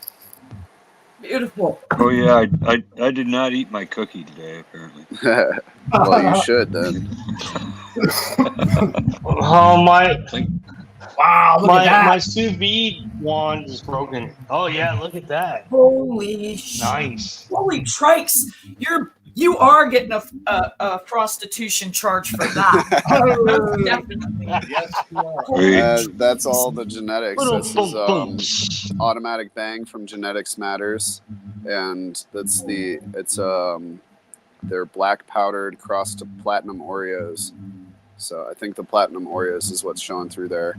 Beautiful. Oh yeah, I did not eat my cookie today apparently. Well, you should then. Oh my! Wow! Look at that. My sous vide wand is broken. Oh yeah, look at that. Holy shit! Nice. Holy trikes! You are getting a prostitution charge for that. Definitely. Yes, you are. That's all the genetics. This is automatic bang from Genetics Matters, and they're black powdered crossed to platinum Oreos. So I think the platinum Oreos is what's showing through there.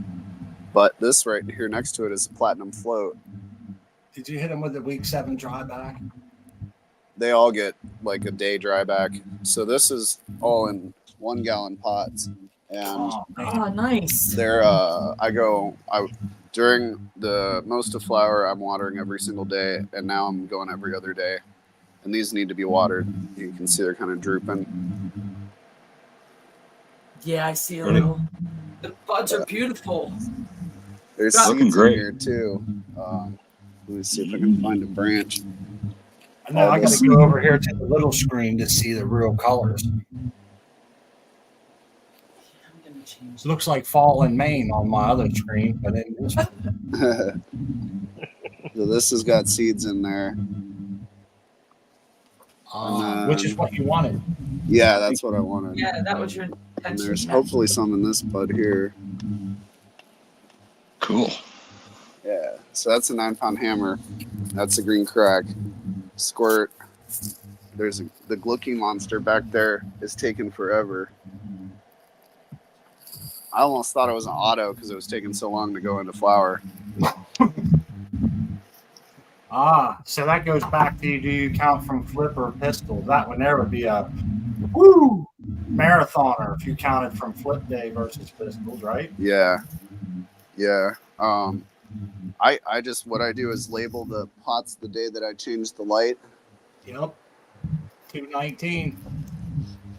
But this right here next to it is platinum float, Did you hit them with the week 7 dry back? They all get like a day dry back. So this is all in 1 gallon pots, and nice. they're during the most of flower, I'm watering every single day, and now I'm going every other day. And these need to be watered. You can see they're kind of drooping. Yeah, I see a little. The buds are beautiful. There's seeds in here too. Let me see if I can find a branch. And now I got to go over here to the little screen to see the real colors. It looks like fall in Maine on my other screen, but in this one. So this has got seeds in there. Which is what you wanted. Yeah, that's what I wanted. Yeah, that was your intention. And there's hopefully some in this bud here. Cool. Yeah, so that's a 9-pound hammer. That's a green crack. Squirt. There's the Glucky monster back there is taking forever. I almost thought it was an auto because it was taking so long to go into flower. So that goes back to, do you count from flip or pistol? That would never be a marathoner if you counted from flip day versus pistols, right? Yeah. I just, what I do is label the pots the day that I change the light. Yep. 219.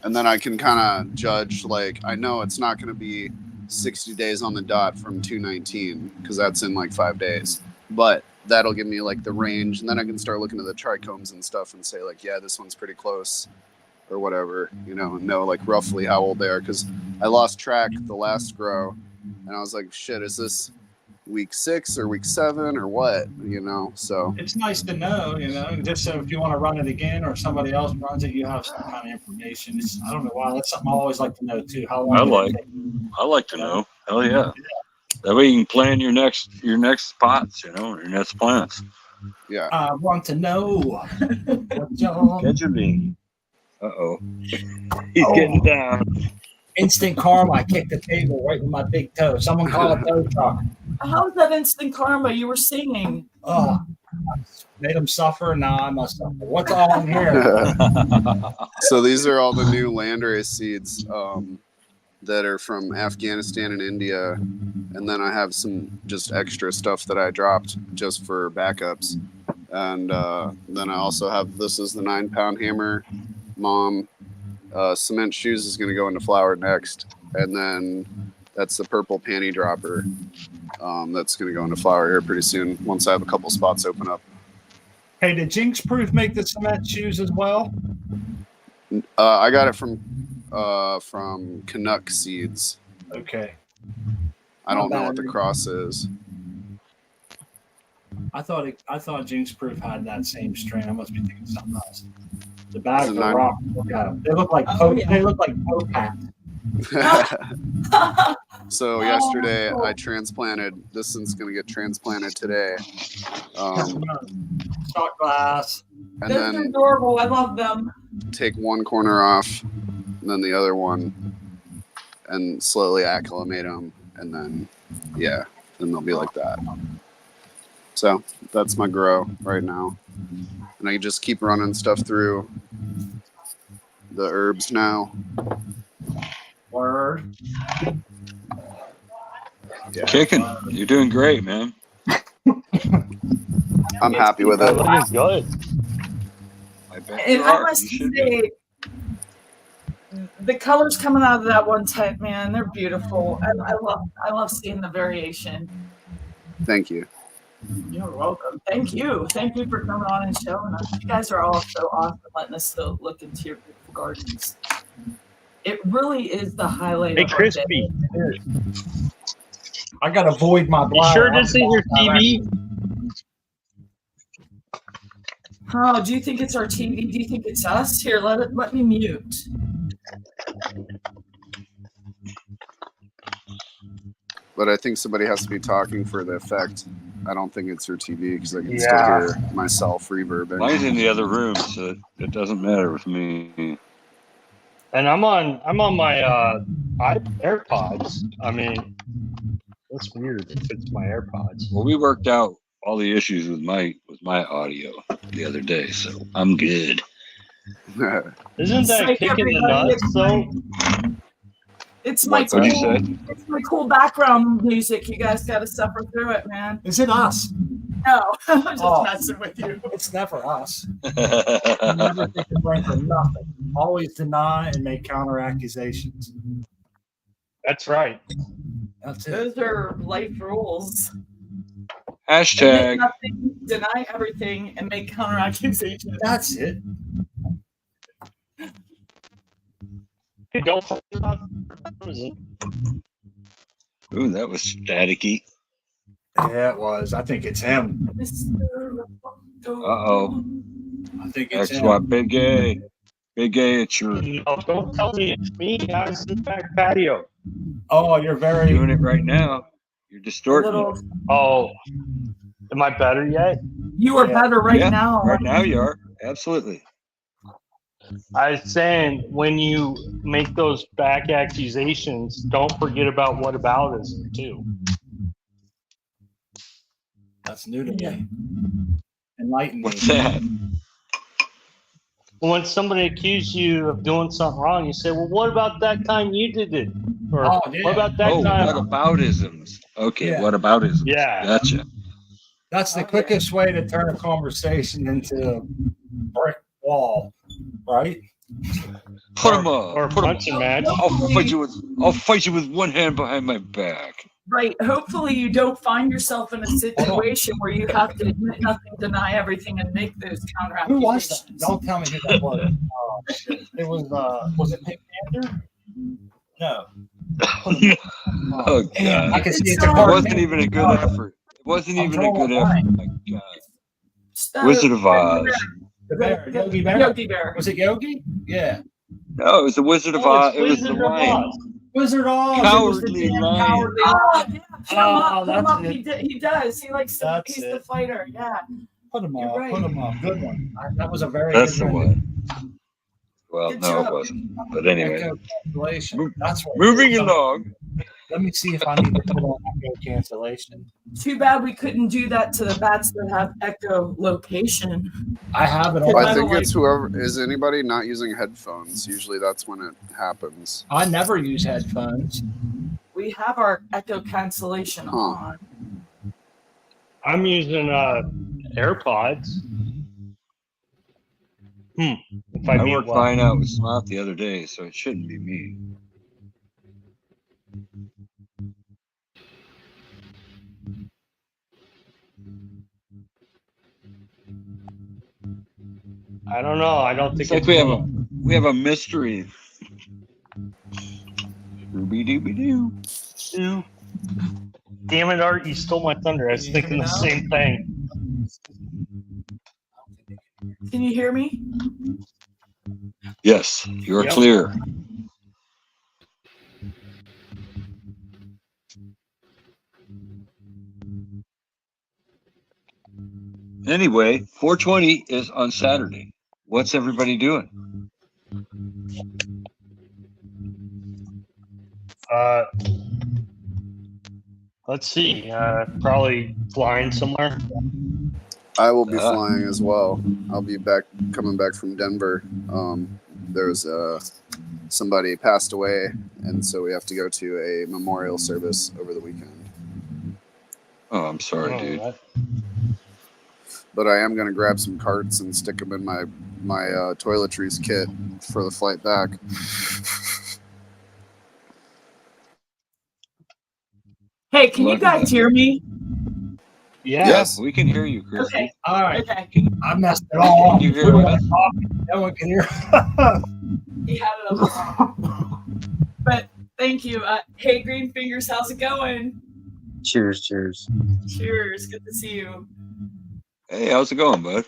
And then I can kind of judge, like, I know it's not going to be 60 days on the dot from 219 because that's in like 5 days. But that'll give me like the range. And then I can start looking at the trichomes and stuff and say like, yeah, this one's pretty close or whatever, know like roughly how old they are. Because I lost track the last grow and I was like, shit, is this week 6 or week 7 or what, so it's nice to know, just so if you want to run it again or somebody else runs it, you have some kind of information. I don't know why, that's something I always like to know too. How long I like to know. Hell yeah. That way you can plan your next spots, your next plants. Yeah. I want to know. Scheduling. Uh-oh. He's getting down. Instant karma. I kicked the table right with my big toe. Someone call a tow truck. How is that instant karma? You were singing. Made them suffer. Now I must suffer. What's all in here? So these are all the new landrace seeds that are from Afghanistan and India. And then I have some just extra stuff that I dropped just for backups. And then I also have, this is the 9-pound hammer. Mom. Cement shoes is going to go into flower next, and then that's the purple panty dropper that's going to go into flower here pretty soon once I have a couple spots open up. Hey, did Jinx Proof make the cement shoes as well? I got it from Canuck Seeds. Okay. I don't know what the cross is. I thought Jinx Proof had that same strain. I must be thinking something else. The bags are rock. Look at them. They look like They look like Pope hats. So yesterday I transplanted. This one's going to get transplanted today. Shot glass. And They're then adorable. I love them. take one corner off, and then the other one, and slowly acclimate them, and then then they'll be like that. So that's my grow right now. And I just keep running stuff through the herbs now. Word. Yeah. Kicking. You're doing great, man. I'm happy with it. That is good. I bet And you I are. must You should be. say, the colors coming out of that one tent, man, they're beautiful. I love seeing the variation. Thank you. You're welcome. Thank you for coming on and showing us. You guys are all so awesome, letting us look into your beautiful gardens. It really is the highlight. Hey, of our Crispy. day. I gotta void my You bladder. sure this is your TV? Oh, do you think it's our TV? Do you think it's us? Here, let me mute. But I think somebody has to be talking for the effect. I don't think it's your TV because I can still hear myself reverbing. Mine's in the other room, so it doesn't matter with me. And I'm on my AirPods. I mean, that's weird if it's my AirPods. Well, we worked out all the issues with my audio the other day, so I'm good. Isn't that Psych kicking the everybody, nuts though? It's my What's that? What'd you say? it's my cool background music. You guys got to suffer through it, man. Is it us? No, I'm just Oh. messing with you. It's never us. Never take the blame for nothing. Always deny and make counter accusations. That's right. That's it. Those are life rules. Admit Hashtag. nothing, deny everything, and make counter accusations. That's it. Hey, don't forget about Ooh, that was staticky. Yeah, it was. I think it's him. Uh-oh. I think it's That's him. what Big A. Big A, it's your No, don't tell me it's me. I was in the back patio. Oh, you're very. doing it right now. You're distorting it. Oh, am I better yet? You are Yeah. better right Yeah, now. Right now you are. Absolutely. I was saying when you make those back accusations, don't forget about whataboutism too. That's new to me. Enlighten me. What's that? When somebody accuses you of doing something wrong, you say, "Well, what about that time you did it?" Or Oh, yeah. what about that Oh, time? whataboutisms. Okay, Yeah. whataboutisms. Yeah. Gotcha. That's the quickest way to turn a conversation into a brick wall, right? Put him up. Or Put 'em punching up. match. I'll fight you with one hand behind my back. Right. Hopefully, you don't find yourself in a situation where you have to admit nothing, deny everything, and make those counter Who was that? accusations. Don't tell me who that was. Oh, shit. It was it Pink Panther? No. Oh, Damn, I God. can see it's It a It cartoon. wasn't even a good effort. It wasn't I'm even a drawing good a effort. line. My God. Wizard of Oz. The bear, Yogi Bear. Yogi Bear. Was it Yogi? Yeah. No, it was the Wizard of Oh, Oz. it's It was the Wizard of lion. Oz. Wizard Oz. Cowardly It was the damn lion. cowardly Oh, lion. yeah. Put him up. Put him that's up. it. He does. He likes to. That's He's it. the fighter. Yeah. Put him You're up. right. Put him up. Good one. That was a very That's good the one. Well, Good no, job. it wasn't. But anyway, Echo cancellation. That's what moving along. Let me see if I need to put on echo cancellation. Too bad we couldn't do that to the bats that have echolocation. I have it I on. I don't think like- it's whoever is anybody not using headphones. Usually that's when it happens. I never use headphones. We have our echo cancellation Huh. on. I'm using AirPods. If I I mute worked well. mine out with Smart the other day, so it shouldn't be me. I don't know. I don't think It's like it's we have a mystery. Ruby dooby doo. Damn it, Art! You stole my thunder. I was thinking the same thing. Can you hear me? Yes, you're Yep. clear. Anyway, 420 is on Saturday. What's everybody doing? Let's see. Probably flying somewhere. I will be flying as well. I'll be coming back from Denver. There was somebody passed away, and so we have to go to a memorial service over the weekend. Oh, I'm sorry, dude. Alright. But I am going to grab some carts and stick them in my toiletries kit for the flight back. Hey, can you guys hear me? Yeah. Yes. We can hear you, Chris. Okay. All right. Okay. I messed it all up. Can you hear us? No one can hear. He had it up. But thank you. Hey, Green Fingers, how's it going? Cheers, cheers. Cheers. Good to see you. Hey, how's it going, bud?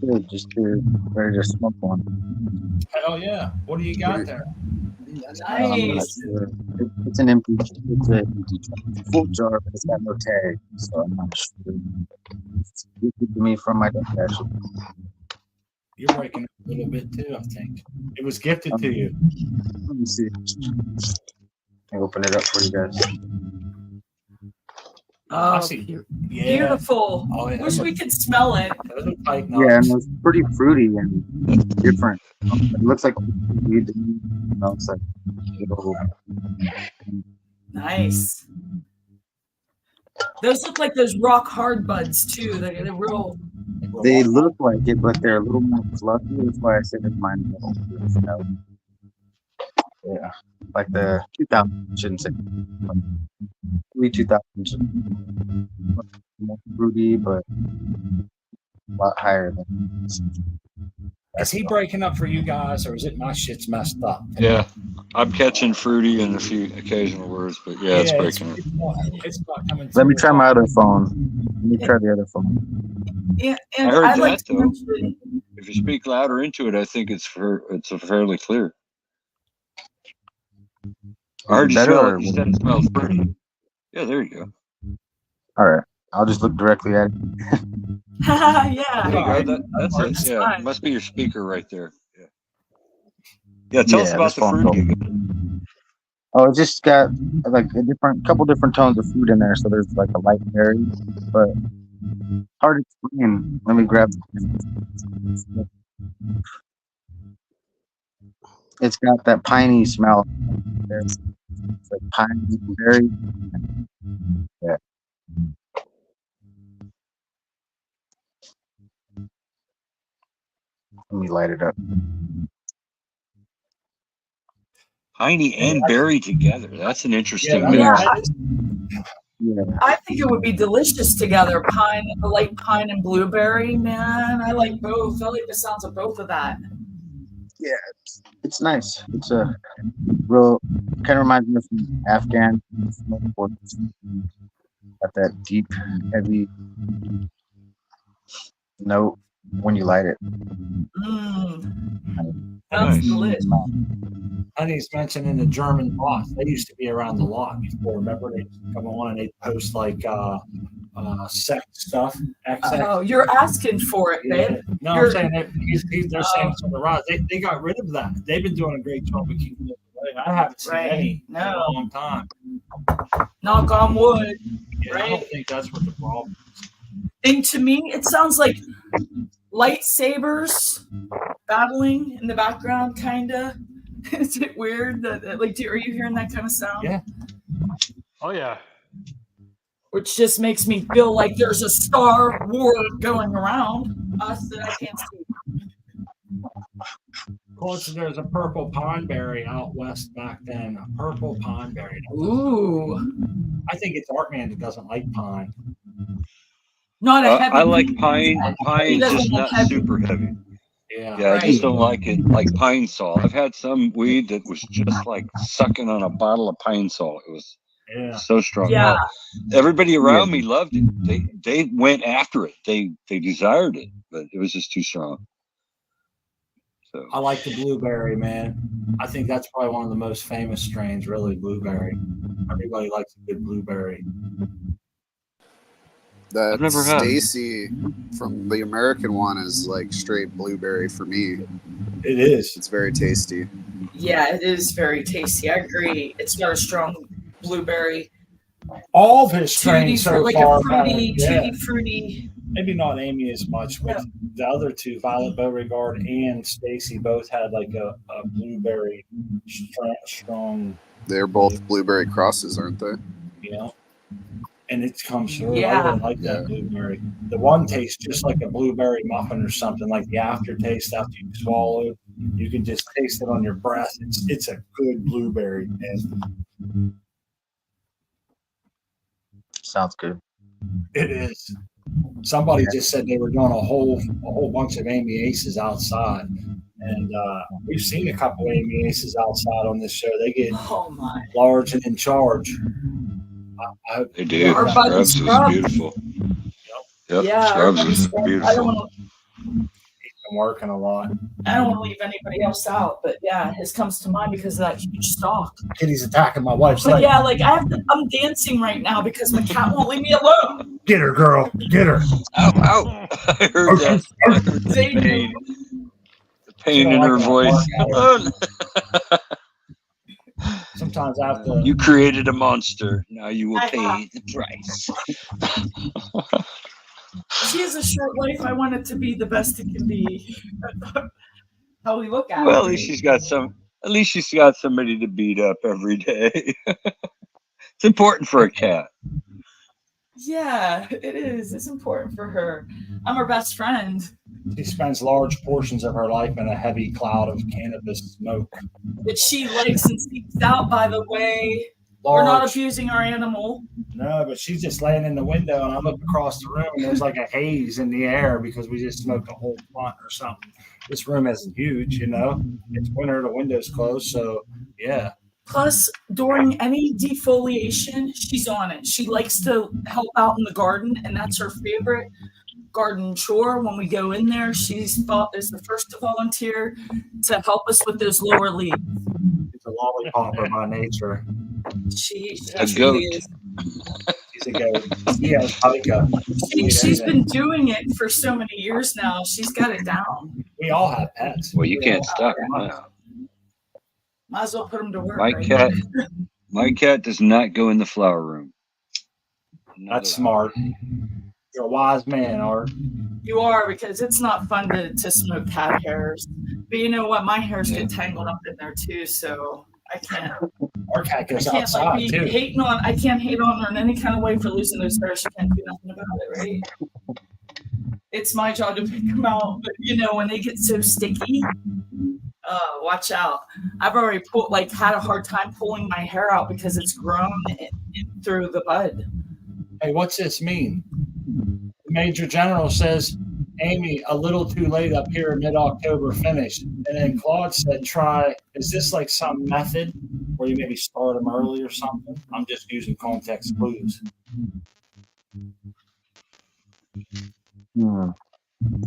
Good, just ready to smoke one. Hell yeah. What do you got there? I'm not Nice. sure. It's an empty, it's a full jar, but it's got no tag, so I'm not sure. It's gifted to me from my dad. You're breaking up a little bit too, I think. It was gifted to you. Let me see. Let me open it up for you guys. I Oh, see. Yeah. beautiful. Oh, yeah. Wish we could smell it. Those are tight Yeah, and nuts. it's pretty fruity and different. It looks like weed. You know, it's like little. Nice. Those look like those rock hard buds too. They're real. They look like it, but they're a little more fluffy. That's why I said it reminds me of, you know, yeah, like the 2000. Shouldn't say early 2000s. More fruity, but a lot higher than. Is he breaking up for you guys, or is it my shit's messed up? Yeah, I'm catching fruity in a few occasional words, but yeah, it's breaking up. It's not coming Let me through. try my other phone. Let me try the other phone. Yeah, I and heard I'd that like to though. mention, If you speak louder into it, I think it's fairly clear. I heard you Better smell or it. You said it smells fruity. Yeah, there you go. all right, I'll just look directly at it. yeah. There you go. That's it. That's Yeah, fine. must be your speaker right there. Yeah. Yeah, tell us Yeah, about this the phone's fruity open. again. Oh, it just got like a couple different tones of fruit in there. So there's like a light berry, but hard to explain. Let me grab. It's got that piney smell. It's like piney berry. Yeah. Let me light it up. Piney and berry together. That's an interesting Yeah, mix. I think it would be delicious together. Pine, I like pine and blueberry, man. I like both. I like the sounds of both of that. Yeah, it's nice. It's a real kind of reminds me of some Afghan smoke ports. Got that deep, heavy note when you light it. That's Nice. delicious. Honey's mentioning the German boss. They used to be around a lot before. Remember, they used to come on and they post like sex stuff. Oh, you're asking for it, babe. No, I'm saying they're saying it's on the rise. They got rid of that. They've been doing a great job of keeping it away. I haven't seen any in a long time. Knock on wood. Yeah, I don't think that's what the problem is. And to me, it sounds like lightsabers battling in the background, kind of. Is it weird that like? Are you hearing that kind of sound? Yeah. Oh yeah. Which just makes me feel like there's a Star War going around us that I can't see. Of course, there's a purple pondberry out west back then. A purple pondberry. Ooh. I think it's Artman that doesn't like pine. Not a heavy. I like pine. Pine, doesn't just like not heavy. super heavy. Yeah. Yeah, I just don't like it like pine sol. I've had some weed that was just like sucking on a bottle of pine sol. It was so strong. Yeah. Everybody around me loved it. They went after it. They desired it, but it was just too strong. So I like the blueberry, man. I think that's probably one of the most famous strains, really, blueberry. Everybody likes a good blueberry. That I've never had. Stacy from the American one is like straight blueberry for me. It is. It's very tasty. Yeah, it is very tasty. I agree. It's got a strong blueberry. All of his strains so like far, a fruity, yeah. fruity. Maybe not Amy as much, but the other two, Violet Beauregard and Stacy, both had like a blueberry strong. They're both blueberry crosses, aren't they? You know, and it comes through. Yeah. I really like that blueberry. The one tastes just like a blueberry muffin or something. Like the aftertaste after you swallow, you can just taste it on your breath. It's a good blueberry, man. Sounds good. It is. Somebody just said they were doing a whole bunch of Amy Aces outside, and we've seen a couple of Amy Aces outside on this show. They get large and in charge. they do. Our buddy Scrubs was Scrub. beautiful. Yep. Yeah, Scrubs was I don't beautiful. want to. He's been working a lot. I don't want to leave anybody else out, but yeah, his comes to mind because of that huge stalk. Kitty's attacking my wife's But leg. yeah, like I'm dancing right now because my cat won't leave me alone. Get her, girl. Get her. Ow, ow. I heard that. I heard the pain. The pain in her voice. Some sometimes I have to. You created a monster. Now you will pay the price. She has a short life. I want it to be the best it can be. How we look at it. Well, at least she's got some. At least she's got somebody to beat up every day. It's important for a cat. Yeah, it is. It's important for her. I'm her best friend. She spends large portions of her life in a heavy cloud of cannabis smoke. Which she likes and seeks out, by the way. We're not abusing our animal. No, but she's just laying in the window, and I look across the room, and there's like a haze in the air because we just smoked a whole blunt or something. This room isn't huge, you know. It's winter, the window's closed, so yeah. Plus, during any defoliation, she's on it. She likes to help out in the garden, and that's her favorite garden chore. When we go in there, is the first to volunteer to help us with those lower leaves. She's a lollipopper by nature. She A goat. is. She's a goat. Yeah, She's been doing it for so many years now. She's got it down. We all have pets. Well, you can't stop her now. Might as well put them to work. My cat does not go in the flower room. That's smart. You're a wise man, Art. You are, because it's not fun to smoke cat hairs. But you know what? My hairs get tangled up in there too, so I can't. Our cat goes I can't outside be too. I can't hate on her in any kind of way for losing those hairs. She can't do nothing about it, right? It's my job to pick them out, but you know when they get so sticky, watch out. I've already had a hard time pulling my hair out because it's grown in through the bud. Hey, what's this mean? The Major General says, Amy, a little too late up here, mid-October finished. And then Claude said, is this like some method where you maybe start them early or something? I'm just using context clues.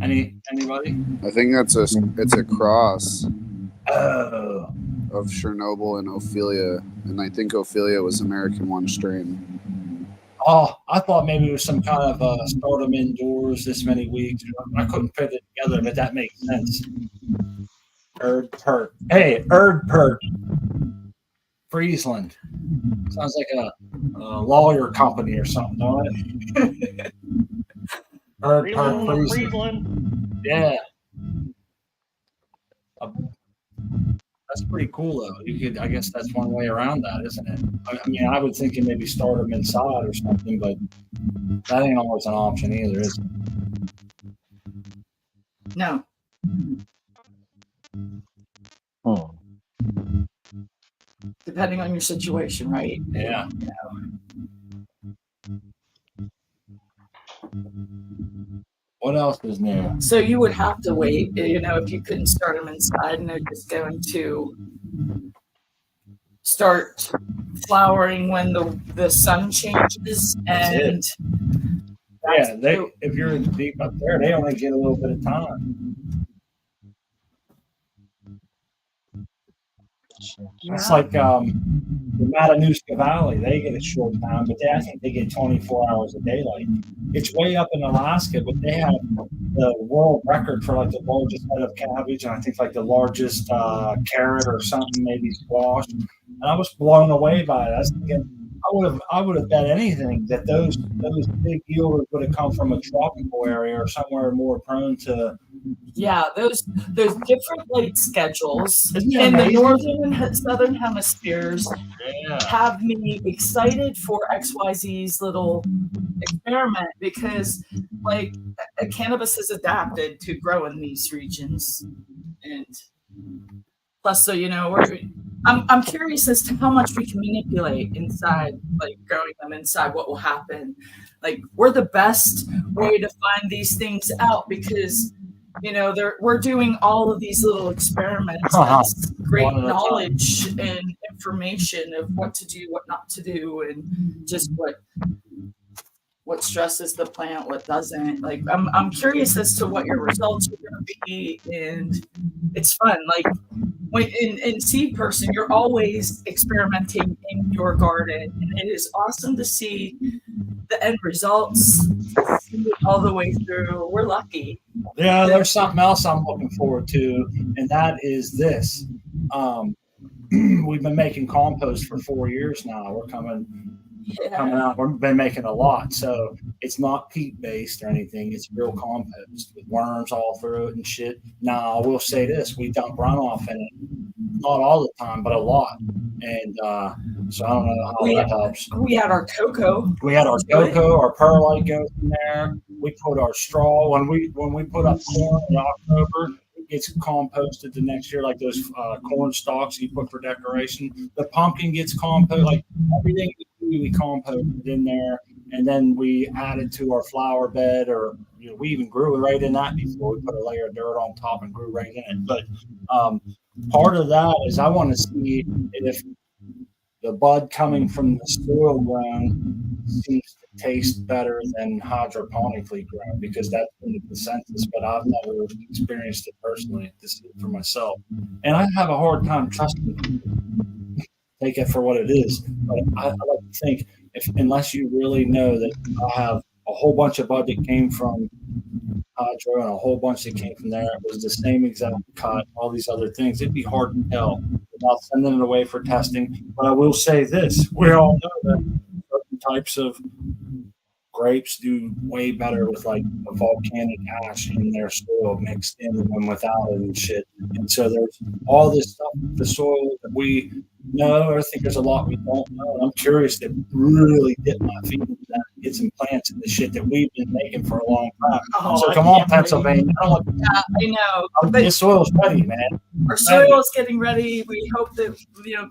Anybody? I think it's a cross Oh. of Chernobyl and Ophelia, and I think Ophelia was American one strain. Oh, I thought maybe it was some kind of start them indoors this many weeks. I couldn't put it together, but that makes sense. Erd Pert. Hey, Erd Pert. Friesland. Sounds like a lawyer company or something, don't it? Erd Pert Friesland. Yeah. That's pretty cool, though. I guess that's one way around that, isn't it? I mean, I would think you maybe start them inside or something, but that ain't always an option either, is it? No. Depending on your situation, right? Yeah. What else is new? So you would have to wait, if you couldn't start them inside, and they're just going to start flowering when the sun changes. And if you're deep up there, they only get a little bit of time. It's like the Matanuska Valley. They get a short time, but I think they get 24 hours of daylight. It's way up in Alaska, but they have the world record for like the largest head of cabbage, and I think like the largest carrot or something, maybe squash. And I was blown away by it. I was thinking, I would have bet anything that those big yielders would have come from a tropical area or somewhere more prone to. Yeah, those different light schedules in amazing? The northern and southern hemispheres have me excited for XYZ's little experiment, because cannabis is adapted to grow in these regions, and plus, so I'm curious as to how much we can manipulate inside, growing them inside. What will happen? We're the best way to find these things out, because we're doing all of these little experiments. That's great knowledge and information of what to do, what not to do, and just what stresses the plant, what doesn't. I'm curious as to what your results are going to be, and it's fun. When in Seed Person, you're always experimenting in your garden, and it is awesome to see the end results all the way through. We're lucky. Yeah, there's something else I'm looking forward to, and that is this. we've been making compost for 4 years now. We're coming out. We've been making a lot. So it's not peat based or anything. It's real compost with worms all through it and shit. Now, I will say this. We dump runoff in it. Not all the time, but a lot. And so I don't know how that helps. We had our cocoa. Our perlite goes in there. We put our straw when we put up corn in October. It gets composted the next year, like those corn stalks you put for decoration. The pumpkin gets composted. Like everything we composted in there, and then we added to our flower bed, or we even grew it right in that before. We put a layer of dirt on top and grew right in it. But part of that is I want to see if the bud coming from the soil grown seems to taste better than hydroponically grown, because that's been the consensus, but I've never experienced it personally to see it for myself. And I have a hard time trusting people. Take it for what it is. But I like to think, unless you really know that I have a whole bunch of bud that came from hydro and a whole bunch that came from there, it was the same exact cut, all these other things, it'd be hard to tell without sending it away for testing. But I will say this, we all know that certain types of grapes do way better with like a volcanic ash in their soil mixed in than without it and shit. And so there's all this stuff with the soil that we know. I think there's a lot we don't know. And I'm curious to really dip my feet into that and get some plants in the shit that we've been making for a long time. So come on, Pennsylvania. I know. But this soil's ready, man. Our soil is getting ready. We hope that,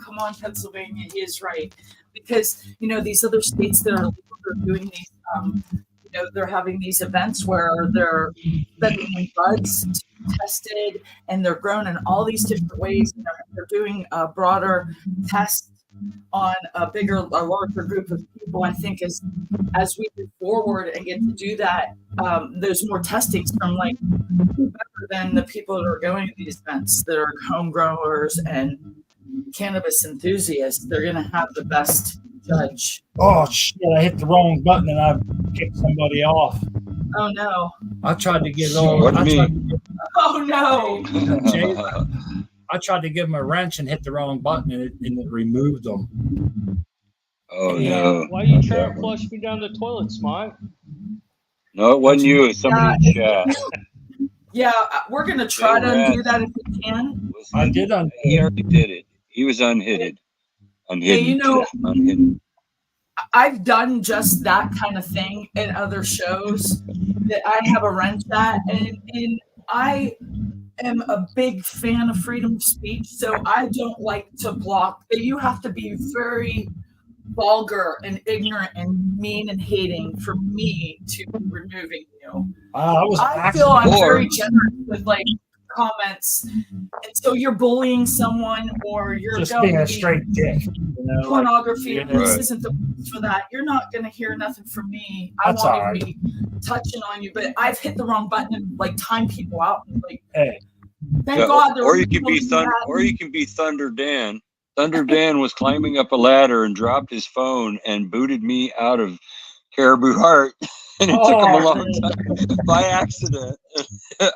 come on, Pennsylvania, he is right. Because, these other states that are doing these, they're having these events where they're sending in buds to be tested, and they're grown in all these different ways. And they're doing a broader test on a larger group of people. I think as we move forward and get to do that, there's more testings from like better than the people that are going to these events that are home growers and cannabis enthusiasts. They're going to have the best judge. Oh shit! I hit the wrong button and I kicked somebody off. Oh no! I tried to give Oh no! I tried to give him a wrench and hit the wrong button, and it removed them. Oh no! Why are you trying to flush me down the toilet, Smart? No, it wasn't you. It's somebody in chat. Yeah, we're gonna try to undo that if we can. I did undo. He already did it. He was unhidden. Unhidden. I've done just that kind of thing in other shows that I have a wrench at, and I am a big fan of freedom of speech, so I don't like to block. You have to be very vulgar and ignorant and mean and hating for me to be removing you. I feel I'm very generous with like comments, and so you're bullying someone, or you're just being a straight dick. Pornography, and this isn't the place for that. You're not going to hear nothing from me. I won't even be touching on you, but I've hit the wrong button and like time people out. And, like, hey, thank God. Or you can be Thunder Dan. Thunder Dan was climbing up a ladder and dropped his phone and booted me out of Caribou Heart. And it took him a long time by accident.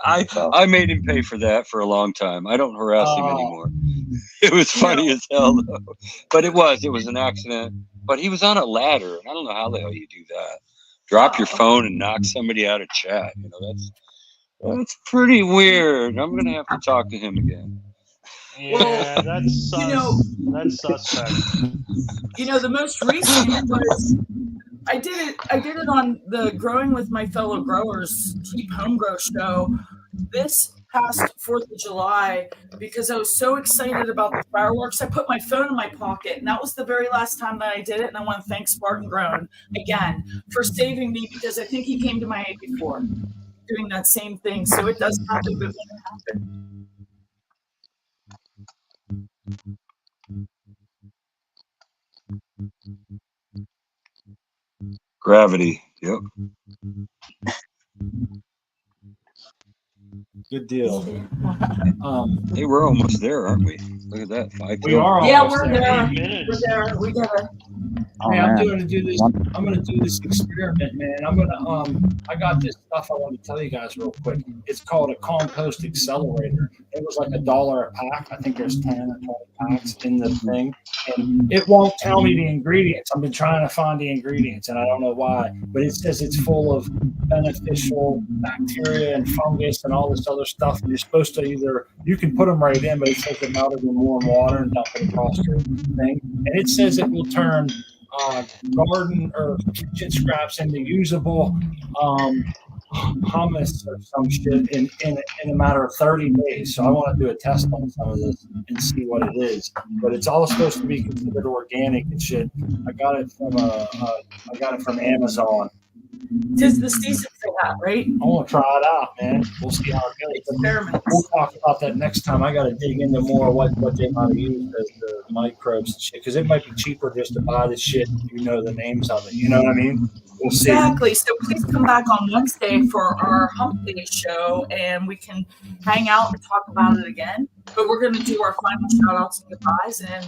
I made him pay for that for a long time. I don't harass him anymore. It was funny as hell, though. But it was an accident. But he was on a ladder, and I don't know how the hell you do that. Drop your phone and knock somebody out of chat. That's pretty weird. I'm gonna have to talk to him again. Yeah, that's that's suspect. The most recent was I did it on the Growing with My Fellow Growers Keep Home Grow show this past 4th of July, because I was so excited about the fireworks. I put my phone in my pocket, and that was the very last time that I did it. And I want to thank Spartan Grown again for saving me, because I think he came to my aid before doing that same thing. So it does happen, but when it happens. Gravity. Yep. Good deal. Hey, we're almost there, aren't we? Look at that. 5 We are. Yeah, we're there. 8 minutes. We're there. We gotta. Oh, Hey, I'm man. going to do this. I'm going to do this experiment, man. I got this stuff I want to tell you guys real quick. It's called a compost accelerator. It was like $1 a pack. I think there's 10 or 20 packs in the thing, and it won't tell me the ingredients. I've been trying to find the ingredients, and I don't know why, but it says it's full of beneficial bacteria and fungus and all this other stuff. And you're supposed to you can put them right in, but it says it melted in warm water and dump it across your thing. And it says it will turn garden or kitchen scraps into usable hummus or some shit in a matter of 30 days. So I want to do a test on some of this and see what it is. But it's all supposed to be considered organic and shit. I got it from Amazon. 'Tis the season for that, right? I want to try it out, man. We'll see how it goes. Experiments. We'll talk about that next time. I got to dig into more what they might use as the microbes and shit, because it might be cheaper just to buy this shit if you know the names of it. You know what I mean? We'll see. Exactly. So please come back on Wednesday for our Hump Day show, and we can hang out and talk about it again. But we're going to do our final shout outs and goodbyes. And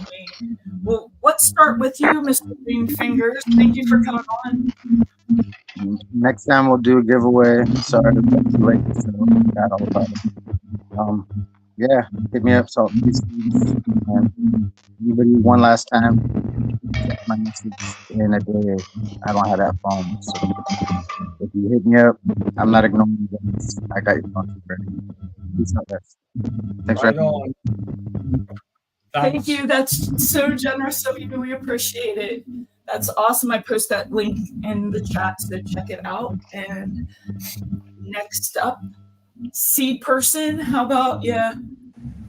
let's start with you, Mr. Green Fingers. Thank you for coming on. Next time we'll do a giveaway. Sorry to be late. So got all about it. Yeah, hit me up. So and anybody one last time, check my message in a day. I don't have that phone. So if you hit me up, I'm not ignoring you guys. I got your phone ready. Peace out, guys. Thanks for Right having me. on. Thank you. That's so generous of you. We appreciate it. That's awesome. I post that link in the chat, so check it out. And next up, Seed Person, how about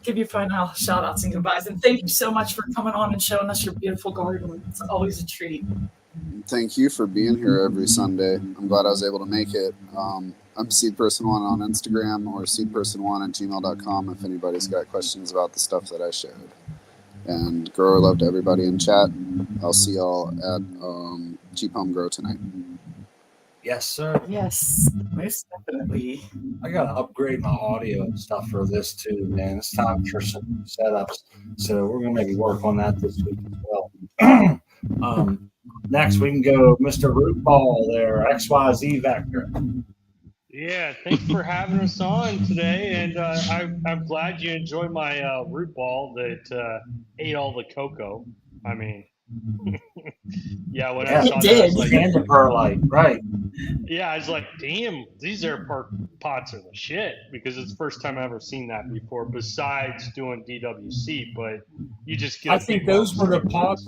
give your final shout outs and goodbyes. And thank you so much for coming on and showing us your beautiful garden. It's always a treat. Thank you for being here every Sunday. I'm glad I was able to make it. I'm SeedPerson1 on Instagram or seedperson1@gmail.com if anybody's got questions about the stuff that I showed. And grower love to everybody in chat. I'll see y'all at Cheap Home Grow tonight. Yes, sir. Yes, most definitely. I gotta upgrade my audio and stuff for this too, man. It's time for some setups, so we're gonna maybe work on that this week as well. Next, we can go Mr. Root Ball there, XYZ Vector. Yeah, thanks for having us on today, and I'm glad you enjoyed my root ball that ate all the cocoa. I mean, yeah, when I saw that, I was like, and the perlite, right? Yeah, I was like, damn, these air pots are the shit, because it's the first time I've ever seen that before, besides doing DWC, but you just get I think those were the pots.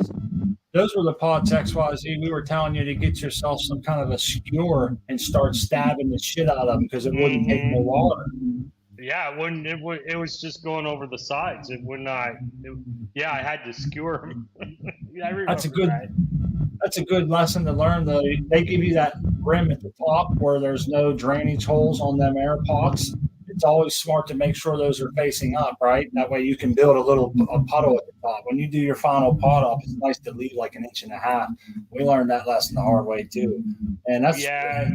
Those were the pots, XYZ. We were telling you to get yourself some kind of a skewer and start stabbing the shit out of them because it wouldn't take no water. Yeah, it wouldn't. It was just going over the sides. It would not. Yeah, I had to skewer them. Yeah, I remember That's a good lesson to learn. Though they give you that rim at the top where there's no drainage holes on them air pots. It's always smart to make sure those are facing up, right? That way you can build a puddle at the top. When you do your final pot up, it's nice to leave like 1.5 inches. We learned that lesson the hard way too, and that's Yeah,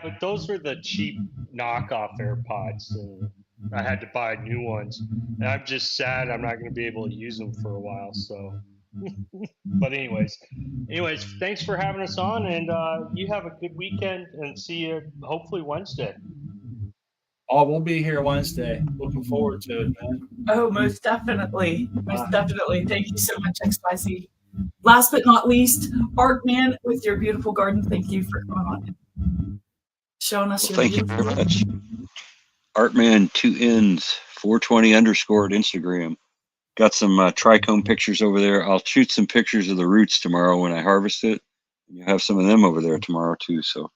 but those were the cheap knockoff AirPods. I had to buy new ones, and I'm just sad I'm not going to be able to use them for a while. So, but anyways, thanks for having us on, and you have a good weekend, and see you hopefully Wednesday. Oh, we'll be here Wednesday. Looking forward to it, man. Oh, most definitely. Most definitely. Thank you so much, XYZ. Last but not least, Art Man with your beautiful garden. Thank you for coming on. Showing us your Thank you beautiful very much. Artman 2Ns 420 _ at Instagram. Got some trichome pictures over there. I'll shoot some pictures of the roots tomorrow when I harvest it. You have some of them over there tomorrow too. So,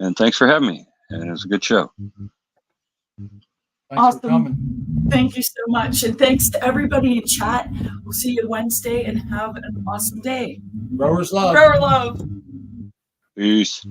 and thanks for having me. And it was a good show. Thanks for coming. Thank you so much. And thanks to everybody in chat. We'll see you Wednesday and have an awesome day. Growers love. Grower love. Peace.